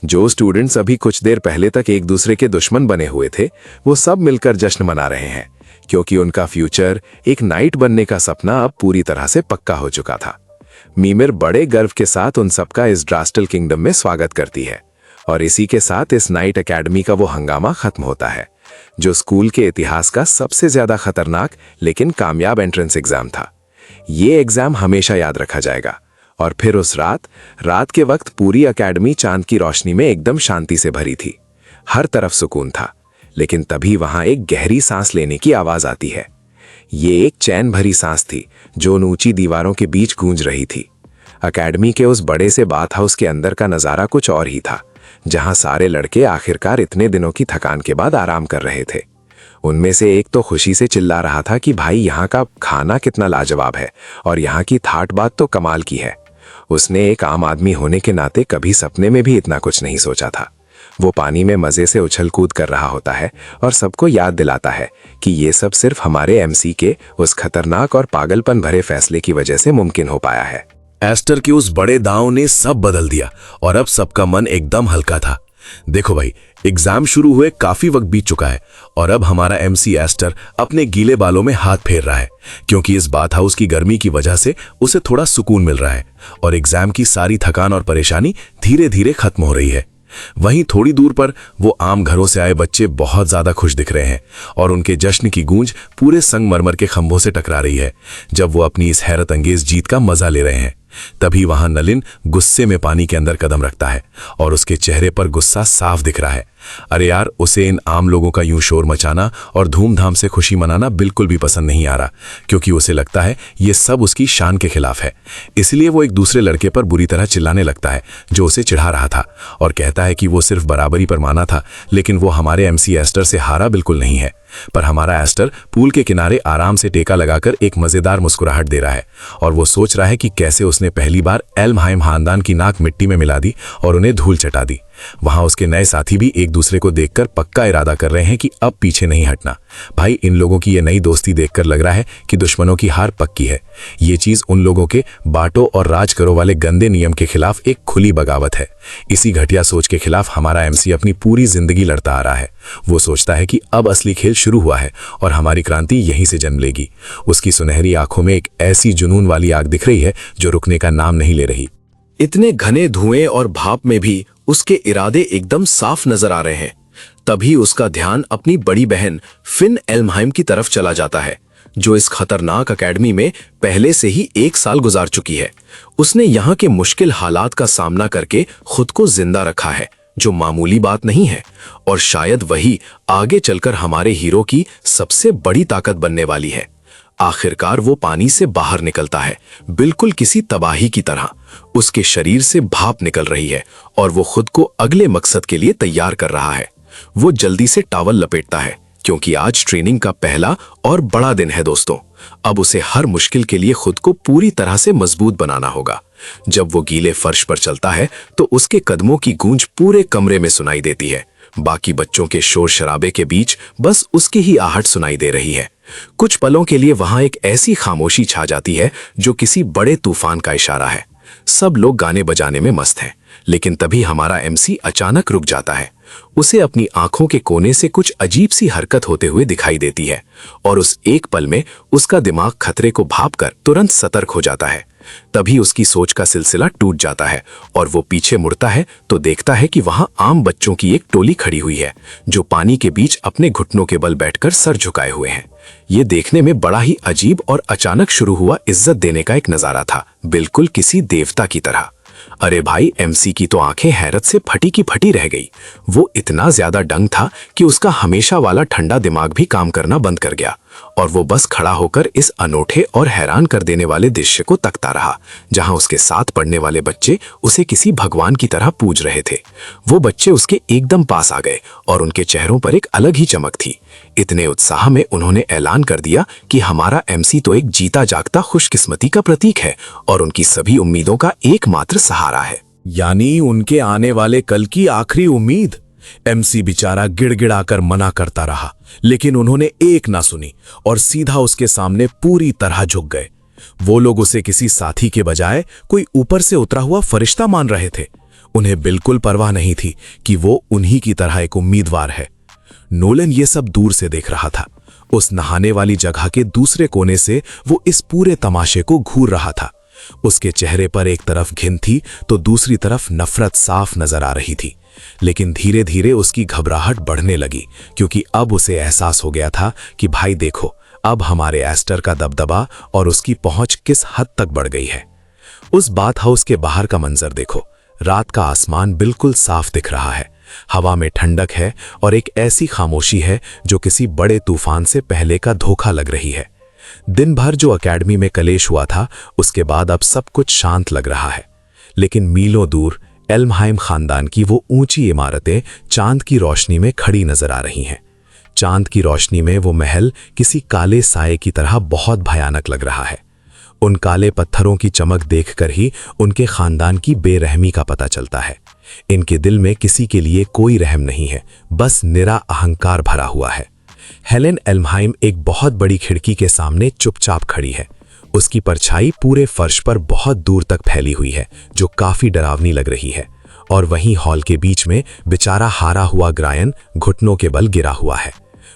जो स्टूडेंट्स अभी कुछ देर पहले तक एक दूसरे के दुश्मन बने हुए थे, वो सब मिलकर जश्न मना रहे हैं, क्योंकि उनका फ्यूचर एक नाइट बनने का सपना अब पूरी तरह से पक्का हो चुका था। मीमिर बड़े गर्व के साथ उन सबका इस ड्रास्टल किंगडम में स्वागत करती है और इसी के साथ इस नाइट एकेडमी का वो हंगामा खत्म होता है, जो स्कूल के इतिहास का सबसे ज्यादा खतरनाक लेकिन कामयाब एंट्रेंस एग्जाम था। ये एग्जाम हमेशा याद रखा जाएगा। और फिर उस रात के वक्त पूरी एकेडमी चांद की रोशनी में एकदम शांति से भरी थी। हर तरफ सुकून था, लेकिन तभी वहां एक गहरी सांस लेने की आवाज आती है। ये एक चैन भरी सांस थी जो उन ऊंची दीवारों के बीच गूंज रही थी। एकेडमी के उस बड़े से बाथ हाउस के अंदर का नजारा कुछ और ही था, जहां सारे लड़के आखिरकार इतने दिनों की थकान के बाद आराम कर रहे थे। उनमें से एक तो खुशी से चिल्ला रहा था कि भाई, यहाँ का खाना कितना लाजवाब है और यहाँ की ठाट बात तो कमाल की है। उसने एक आम आदमी होने के नाते कभी सपने में भी इतना कुछ नहीं सोचा था। वो पानी में मजे से उछल कूद कर रहा होता है और सबको याद दिलाता है कि ये सब सिर्फ हमारे एमसी के उस खतरनाक और पागलपन भरे फैसले की वजह से मुमकिन हो पाया है। एस्टर के उस बड़े दांव ने सब बदल दिया और अब सबका मन एकदम हल्का था। देखो भाई, एग्जाम शुरू हुए काफी वक्त बीत चुका है और अब हमारा एमसी एस्टर अपने गीले बालों में हाथ फेर रहा है, क्योंकि इस बाथ हाउस की गर्मी की वजह से उसे थोड़ा सुकून मिल रहा है और एग्जाम की सारी थकान और परेशानी धीरे धीरे खत्म हो रही है। वहीं थोड़ी दूर पर वो आम घरों से आए बच्चे बहुत ज्यादा खुश दिख रहे हैं और उनके जश्न की गूंज पूरे संगमरमर के खंभों से टकरा रही है जब वो अपनी इस हैरत अंगेज जीत का मजा ले रहे हैं। तभी वहां नलिन गुस्से में पानी के अंदर कदम रखता है और उसके चेहरे पर गुस्सा साफ दिख रहा है। अरे यार, उसे इन आम लोगों का यूं शोर मचाना और धूमधाम से खुशी मनाना बिल्कुल भी पसंद नहीं आ रहा, क्योंकि उसे लगता है ये सब उसकी शान के खिलाफ है। इसलिए वो एक दूसरे लड़के पर बुरी तरह चिल्लाने लगता है जो उसे चिढ़ा रहा था और कहता है कि वो सिर्फ बराबरी पर माना था, लेकिन वो हमारे एमसी एस्टर से हारा बिल्कुल नहीं है। पर हमारा एस्टर पूल के किनारे आराम से टेका लगाकर एक मजेदार मुस्कुराहट दे रहा है और वो सोच रहा है कि कैसे उसने पहली बार एल्महाइम खानदान की नाक मिट्टी में मिला दी और उन्हें धूल चटा दी। वहां उसके नए साथी भी एक दूसरे को देखकर पक्का इरादा कर रहे हैं कि अब पीछे नहीं हटना। भाई, इन लोगों की ये नई दोस्ती देखकर लग रहा है कि दुश्मनों की हार पक्की है। ये चीज उन लोगों के बांटो और राज करो वाले गंदे नियम के खिलाफ एक खुली बगावत है। इसी घटिया सोच के खिलाफ हमारा एमसी अपनी पूरी जिंदगी लड़ता आ रहा है। वो सोचता है कि अब असली खेल शुरू हुआ है और हमारी क्रांति यहीं से जन्म लेगी। उसकी सुनहरी आंखों में एक ऐसी जुनून वाली आग दिख रही है जो रुकने का नाम नहीं ले रही। इतने घने धुएं और भाप में भी उसके इरादे एकदम साफ नजर आ रहे हैं। तभी उसका ध्यान अपनी बड़ी बहन फिन एल्महाइम की तरफ चला जाता है, जो इस खतरनाक एकेडमी में पहले से ही 1 साल गुजार चुकी है। उसने यहाँ के मुश्किल हालात का सामना करके खुद को जिंदा रखा है, जो मामूली बात नहीं है, और शायद वही आगे चलकर हमारे हीरो की सबसे बड़ी ताकत बनने वाली है। आखिरकार वो पानी से बाहर निकलता है, बिल्कुल किसी तबाही की तरह। उसके शरीर से भाप निकल रही है और वो खुद को अगले मकसद के लिए तैयार कर रहा है। वो जल्दी से टॉवल लपेटता है, क्योंकि आज ट्रेनिंग का पहला और बड़ा दिन है दोस्तों। अब उसे हर मुश्किल के लिए खुद को पूरी तरह से मजबूत बनाना होगा। जब वो गीले फर्श पर चलता है तो उसके कदमों की गूंज पूरे कमरे में सुनाई देती है। बाकी बच्चों के शोर शराबे के बीच बस उसकी ही आहट सुनाई दे रही है। कुछ पलों के लिए वहां एक ऐसी खामोशी छा जाती है जो किसी बड़े तूफान का इशारा है। सब लोग गाने बजाने में मस्त हैं, लेकिन तभी हमारा एमसी अचानक रुक जाता है। उसे अपनी आंखों के कोने से कुछ अजीब सी हरकत होते हुए दिखाई देती है और उस एक पल में उसका दिमाग खतरे को भांपकर तुरंत सतर्क हो जाता है। तभी उसकी सोच का सिलसिला टूट जाता है और वो पीछे मुड़ता है तो देखता है कि वहां आम बच्चों की एक टोली खड़ी हुई है, जो पानी के बीच अपने घुटनों के बल बैठकर सर झुकाए हुए हैं। ये देखने में बड़ा ही अजीब और अचानक शुरू हुआ इज्जत देने का एक नजारा था, बिल्कुल किसी देवता की तरह। अरे भाई, एमसी की तो आंखें हैरत से फटी की फटी रह गई। वो इतना ज्यादा डंग था कि उसका हमेशा वाला ठंडा दिमाग भी काम करना बंद कर गया और वो बस खड़ा होकर इस अनोखे और हैरान कर देने वाले दृश्य को तकता रहा, जहां उसके साथ पढ़ने वाले बच्चे उसे किसी भगवान की तरह पूज रहे थे। वो बच्चे उसके एकदम पास आ गए और उनके चेहरों पर एक अलग ही चमक थी। इतने उत्साह में उन्होंने ऐलान कर दिया कि हमारा एमसी तो एक जीता जागता खुशकिस्मती का प्रतीक है और उनकी सभी उम्मीदों का एकमात्र सहारा है। यानी उनके आने वाले कल की आखिरी उम्मीद। एमसी बेचारा गिड़गिड़ाकर मना करता रहा, लेकिन उन्होंने एक ना सुनी और सीधा उसके सामने पूरी तरह झुक गए। वो लोग उसे किसी साथी के बजाय कोई ऊपर से उतरा हुआ फरिश्ता मान रहे थे। उन्हें बिल्कुल परवाह नहीं थी कि वो उन्हीं की तरह एक उम्मीदवार है। नोलन ये सब दूर से देख रहा था। उस नहाने वाली जगह के दूसरे कोने से वो इस पूरे तमाशे को घूर रहा था। उसके चेहरे पर एक तरफ घिन थी तो दूसरी तरफ नफरत साफ नजर आ रही थी। लेकिन धीरे धीरे उसकी घबराहट बढ़ने लगी, क्योंकि अब उसे एहसास हो गया था कि भाई देखो, अब हमारे एस्टर का दबदबा और उसकी पहुंच किस हद तक बढ़ गई है। उस बाथ हाउस के बाहर का मंजर देखो। रात का आसमान बिल्कुल साफ दिख रहा है। हवा में ठंडक है और एक ऐसी खामोशी है जो किसी बड़े तूफान से पहले का धोखा लग रही है। दिन भर जो एकेडमी में कलेश हुआ था, उसके बाद अब सब कुछ शांत लग रहा है। लेकिन मीलों दूर एल्महाइम खानदान की वो ऊंची इमारतें चांद की रोशनी में खड़ी नजर आ रही हैं। चांद की रोशनी में वो महल किसी काले साये की तरह बहुत भयानक लग रहा है। उन काले पत्थरों की चमक देखकर ही उनके खानदान की बेरहमी का पता चलता है। इनके दिल में किसी के लिए कोई रहम नहीं है, बस निरा अहंकार भरा हुआ है। हेलेन एल्महाइम एक बहुत बड़ी खिड़की के सामने चुपचाप खड़ी है। उसकी परछाई पूरे फर्श पर बहुत दूर तक फैली हुई है, जो काफी डरावनी लग रही है। और वहीं हॉल के बीच में बेचारा हारा हुआ ग्रायन घुटनों के बल गिरा हुआ है।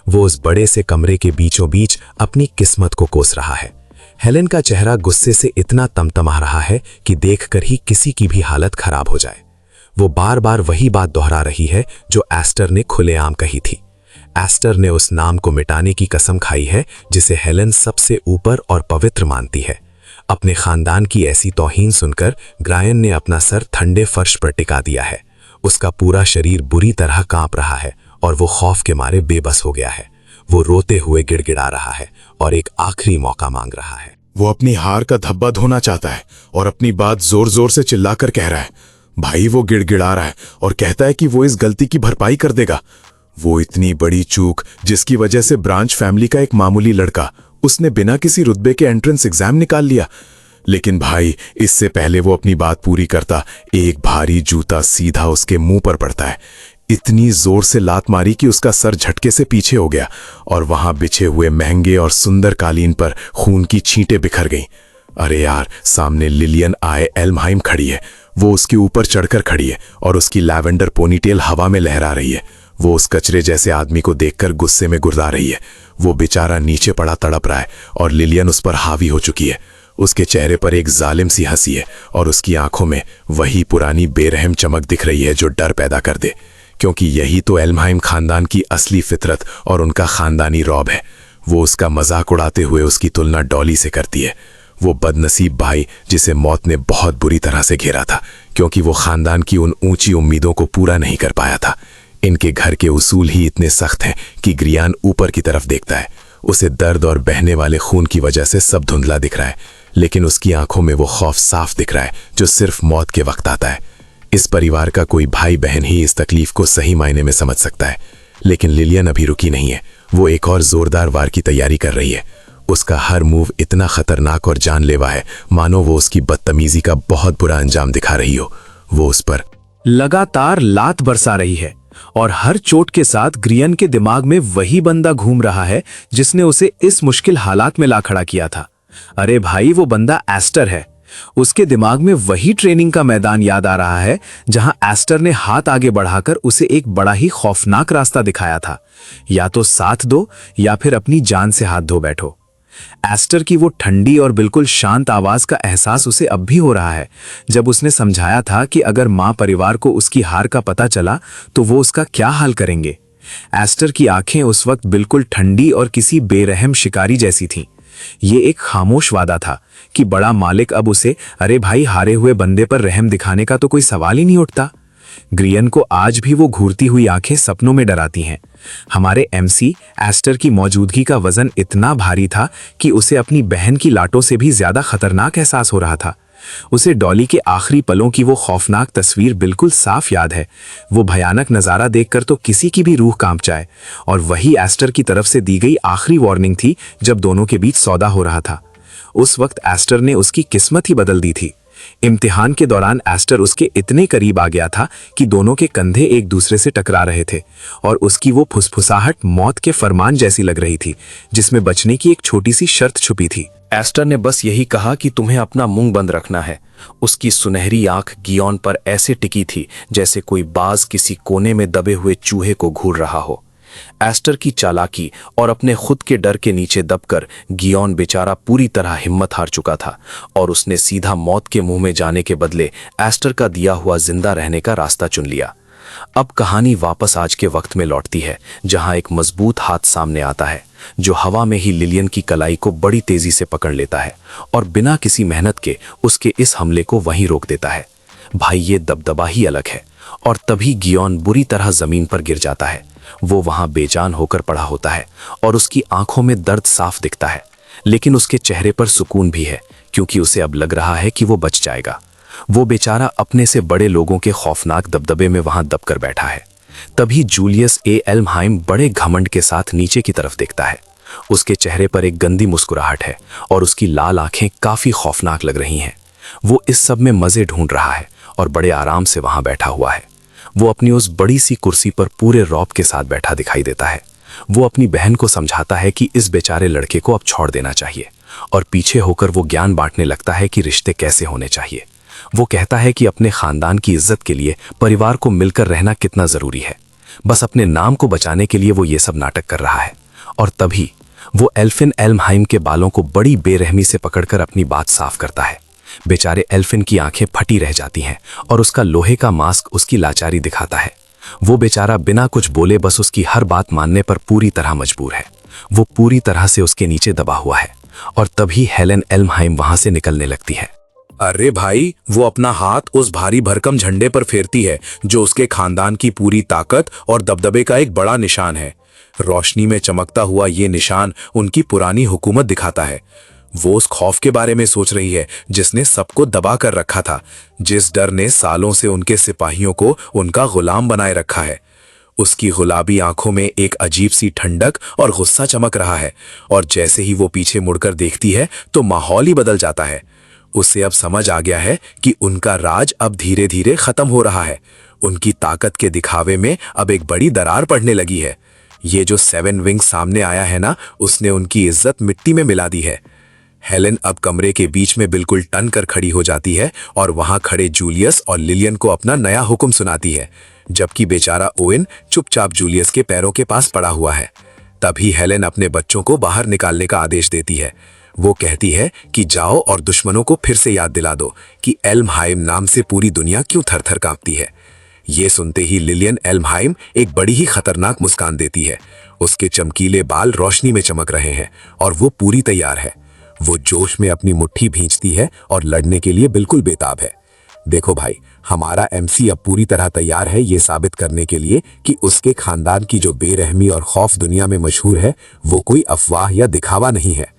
वो उस बड़े से कमरे के बीचों बीच अपनी किस्मत को कोस रहा है। हेलेन का चेहरा गुस्से से इतना तमतमा रहा है कि देखकर ही किसी की भी हालत खराब हो जाए। वो बार बार वही बात दोहरा रही है जो एस्टर ने खुलेआम कही थी। एस्टर ने उस नाम को मिटाने की कसम खाई है जिसे हेलेन सबसे ऊपर और पवित्र मानती है। अपने खानदान की ऐसी तौहीन सुनकर ग्रायन ने अपना सर ठंडे फर्श पर टिका दिया है। उसका पूरा शरीर बुरी तरह कांप रहा है और वो खौफ के मारे बेबस हो गया है। वो रोते हुए गिड़गिड़ा रहा है और एक आखिरी मौका मांग रहा है। वो अपनी हार का धब्बा धोना चाहता है और अपनी बात जोर जोर से चिल्लाकर कह रहा है। भाई वो गिड़गिड़ा रहा है और कहता है कि वो इस गलती की भरपाई कर देगा। वो इतनी बड़ी चूक जिसकी वजह से ब्रांच फैमिली का एक मामूली लड़का उसने बिना किसी रुतबे के एंट्रेंस एग्जाम निकाल लिया। लेकिन भाई इससे पहले वो अपनी बात पूरी करता, एक भारी जूता सीधा उसके मुंह पर पड़ता है। इतनी जोर से लात मारी कि उसका सर झटके से पीछे हो गया और वहां बिछे हुए महंगे और सुंदर कालीन पर खून की छींटें बिखर गईं। अरे यार, सामने लिलियन आए एल्महाइम खड़ी है। वो उसके ऊपर चढ़कर खड़ी है और उसकी लैवेंडर पोनीटेल हवा में लहरा रही है। वो उस कचरे जैसे आदमी को देखकर गुस्से में गुर्रा रही है। वो बेचारा नीचे पड़ा तड़प रहा है और लिलियन उस पर हावी हो चुकी है। उसके चेहरे पर एक जालिम सी हंसी है और उसकी आंखों में वही पुरानी बेरहम चमक दिख रही है जो डर पैदा कर दे, क्योंकि यही तो एल्महाइम खानदान की असली फितरत और उनका खानदानी रौब है। वो उसका मजाक उड़ाते हुए उसकी तुलना डॉली से करती है, वो बदनसीब भाई जिसे मौत ने बहुत बुरी तरह से घेरा था, क्योंकि वो खानदान की उन ऊंची उम्मीदों को पूरा नहीं कर पाया था। इनके घर के उसूल ही इतने सख्त हैं कि ग्रियान ऊपर की तरफ देखता है। उसे दर्द और बहने वाले खून की वजह से सब धुंधला दिख रहा है, लेकिन उसकी आंखों में वो खौफ साफ दिख रहा है जो सिर्फ मौत के वक्त आता है। इस परिवार का कोई भाई बहन ही इस तकलीफ को सही मायने में समझ सकता है। लेकिन लिलियन अभी रुकी नहीं है। वो एक और जोरदार वार की तैयारी कर रही है। उसका हर मूव इतना खतरनाक और जानलेवा है, मानो वो उसकी बदतमीजी का बहुत बुरा अंजाम दिखा रही हो। वो उस पर लगातार लात बरसा रही है और हर चोट के साथ ग्रियन के दिमाग में वही बंदा घूम रहा है जिसने उसे इस मुश्किल हालात में ला खड़ा किया था। अरे भाई, वो बंदा एस्टर है। उसके दिमाग में वही ट्रेनिंग का मैदान याद आ रहा है जहां एस्टर ने हाथ आगे बढ़ाकर उसे एक बड़ा ही खौफनाक रास्ता दिखाया था, या तो साथ दो या फिर अपनी जान से हाथ धो बैठो। एस्टर की वो ठंडी और बिल्कुल शांत आवाज का एहसास उसे अब भी हो रहा है, जब उसने समझाया था कि अगर मां परिवार को उसकी हार का पता चला तो वो उसका क्या हाल करेंगे। एस्टर की आंखें उस वक्त बिल्कुल ठंडी और किसी बेरहम शिकारी जैसी थीं। ये एक खामोश वादा था कि बड़ा मालिक अब उसे, अरे भाई, हारे हुए बंदे पर रहम दिखाने का तो कोई सवाल ही नहीं उठता। ग्रियन को आज भी वो घूरती हुई आंखें सपनों में डराती हैं। हमारे एमसी एस्टर की मौजूदगी का वजन इतना भारी था कि उसे अपनी बहन की लाटों से भी ज्यादा खतरनाक एहसास हो रहा था। उसे डॉली के आखिरी पलों की वो खौफनाक तस्वीर बिल्कुल साफ याद है। वो भयानक नजारा देखकर तो किसी की भी रूह कांप जाए, और वही एस्टर की तरफ से दी गई आखिरी वार्निंग थी जब दोनों के बीच सौदा हो रहा था। उस वक्त एस्टर ने उसकी किस्मत ही बदल दी थी। इम्तिहान के दौरान एस्टर उसके इतने करीब आ गया था कि दोनों के कंधे एक दूसरे से टकरा रहे थे और उसकी वो फुसफुसाहट मौत के फरमान जैसी लग रही थी, जिसमें बचने की एक छोटी सी शर्त छुपी थी। एस्टर ने बस यही कहा कि तुम्हें अपना मुंह बंद रखना है। उसकी सुनहरी आंख गियोन पर ऐसे टिकी थी जैसे कोई बाज किसी कोने में दबे हुए चूहे को घूर रहा हो। एस्टर की चालाकी और अपने खुद के डर के नीचे दबकर गियोन बेचारा पूरी तरह हिम्मत हार चुका था और उसने सीधा मौत के मुंह में जाने के बदले एस्टर का दिया हुआ जिंदा रहने का रास्ता चुन लिया। अब कहानी वापस आज के वक्त में लौटती है, जहां एक मजबूत हाथ सामने आता है जो हवा में ही लिलियन की कलाई को बड़ी तेजी से पकड़ लेता है और बिना किसी मेहनत के उसके इस हमले को वहीं रोक देता है। भाई, ये दबदबा ही अलग है। और तभी गियोन बुरी तरह जमीन पर गिर जाता है। वो वहां बेजान होकर पड़ा होता है और उसकी आंखों में दर्द साफ दिखता है, लेकिन उसके चेहरे पर सुकून भी है, क्योंकि उसे अब लग रहा है कि वो बच जाएगा। वो बेचारा अपने से बड़े लोगों के खौफनाक दबदबे में वहां दबकर बैठा है। तभी जूलियस ए एल्महाइम बड़े घमंड के साथ नीचे की तरफ देखता है। उसके चेहरे पर एक गंदी मुस्कुराहट है और उसकी लाल आंखें काफी खौफनाक लग रही हैं। वो इस सब में मजे ढूंढ रहा है और बड़े आराम से वहां बैठा हुआ है। वो अपनी उस बड़ी सी कुर्सी पर पूरे रौब के साथ बैठा दिखाई देता है। वो अपनी बहन को समझाता है कि इस बेचारे लड़के को अब छोड़ देना चाहिए और पीछे होकर वो ज्ञान बांटने लगता है कि रिश्ते कैसे होने चाहिए। वो कहता है कि अपने खानदान की इज्जत के लिए परिवार को मिलकर रहना कितना जरूरी है। बस अपने नाम को बचाने के लिए वो ये सब नाटक कर रहा है। और तभी वो एल्फिन एल्महाइम के बालों को बड़ी बेरहमी से पकड़कर अपनी बात साफ करता है। बेचारे एल्फिन की आंखें फटी रह जाती हैं और उसका लोहे का मास्क उसकी लाचारी दिखाता है। वो बेचारा बिना कुछ बोले बस उसकी हर बात मानने पर पूरी तरह मजबूर है। वो पूरी तरह से उसके नीचे दबा हुआ है और तभी हेलेन एल्महाइम वहां से निकलने लगती है। अरे भाई, वो अपना हाथ उस भारी भरकम झंडे पर फेरती है जो उसके खानदान की पूरी ताकत और दबदबे का एक बड़ा निशान है। रोशनी में चमकता हुआ ये निशान उनकी पुरानी हुकूमत दिखाता है। वो उस खौफ के बारे में सोच रही है जिसने सबको दबा कर रखा था, जिस डर ने सालों से उनके सिपाहियों को उनका गुलाम बनाए रखा है। उसकी गुलाबी आंखों में एक अजीब सी ठंडक और गुस्सा चमक रहा है और जैसे ही वो पीछे मुड़कर देखती है तो माहौल ही बदल जाता है। उसे अब समझ आ गया है कि उनका राज अब धीरे धीरे खत्म हो रहा है। उनकी ताकत के दिखावे में अब एक बड़ी दरार पड़ने लगी है। ये जो 7 विंग सामने आया है ना, उसने उनकी इज्जत मिट्टी में मिला दी है। हेलेन अब कमरे के बीच में बिल्कुल टन कर खड़ी हो जाती है और वहां खड़े जूलियस और लिलियन को अपना नया हुक्म सुनाती है, जबकि बेचारा ओवेन चुपचाप जूलियस के पैरों के पास पड़ा हुआ है। तभी हेलेन अपने बच्चों को बाहर निकालने का आदेश देती है। वो कहती है कि जाओ और दुश्मनों को फिर से याद दिला दो कि एल्महाइम नाम से पूरी दुनिया क्यों थर-थर कांपती है। ये सुनते ही लिलियन एल्महाइम एक बड़ी ही खतरनाक मुस्कान देती है। उसके चमकीले बाल रोशनी में चमक रहे हैं और वो पूरी तैयार है। वो जोश में अपनी मुट्ठी भींचती है और लड़ने के लिए बिल्कुल बेताब है। देखो भाई, हमारा एमसी अब पूरी तरह तैयार है ये साबित करने के लिए कि उसके खानदान की जो बेरहमी और खौफ दुनिया में मशहूर है वो कोई अफवाह या दिखावा नहीं है।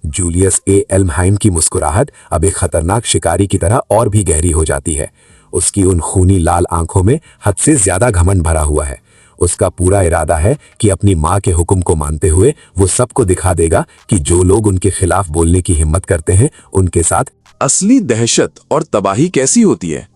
जूलियस ए एल्महाइम की मुस्कुराहट अब एक खतरनाक शिकारी की तरह और भी गहरी हो जाती है। उसकी उन खूनी लाल आंखों में हद से ज्यादा घमंड भरा हुआ है। उसका पूरा इरादा है कि अपनी माँ के हुक्म को मानते हुए वो सबको दिखा देगा कि जो लोग उनके खिलाफ बोलने की हिम्मत करते हैं उनके साथ असली दहशत और तबाही कैसी होती है।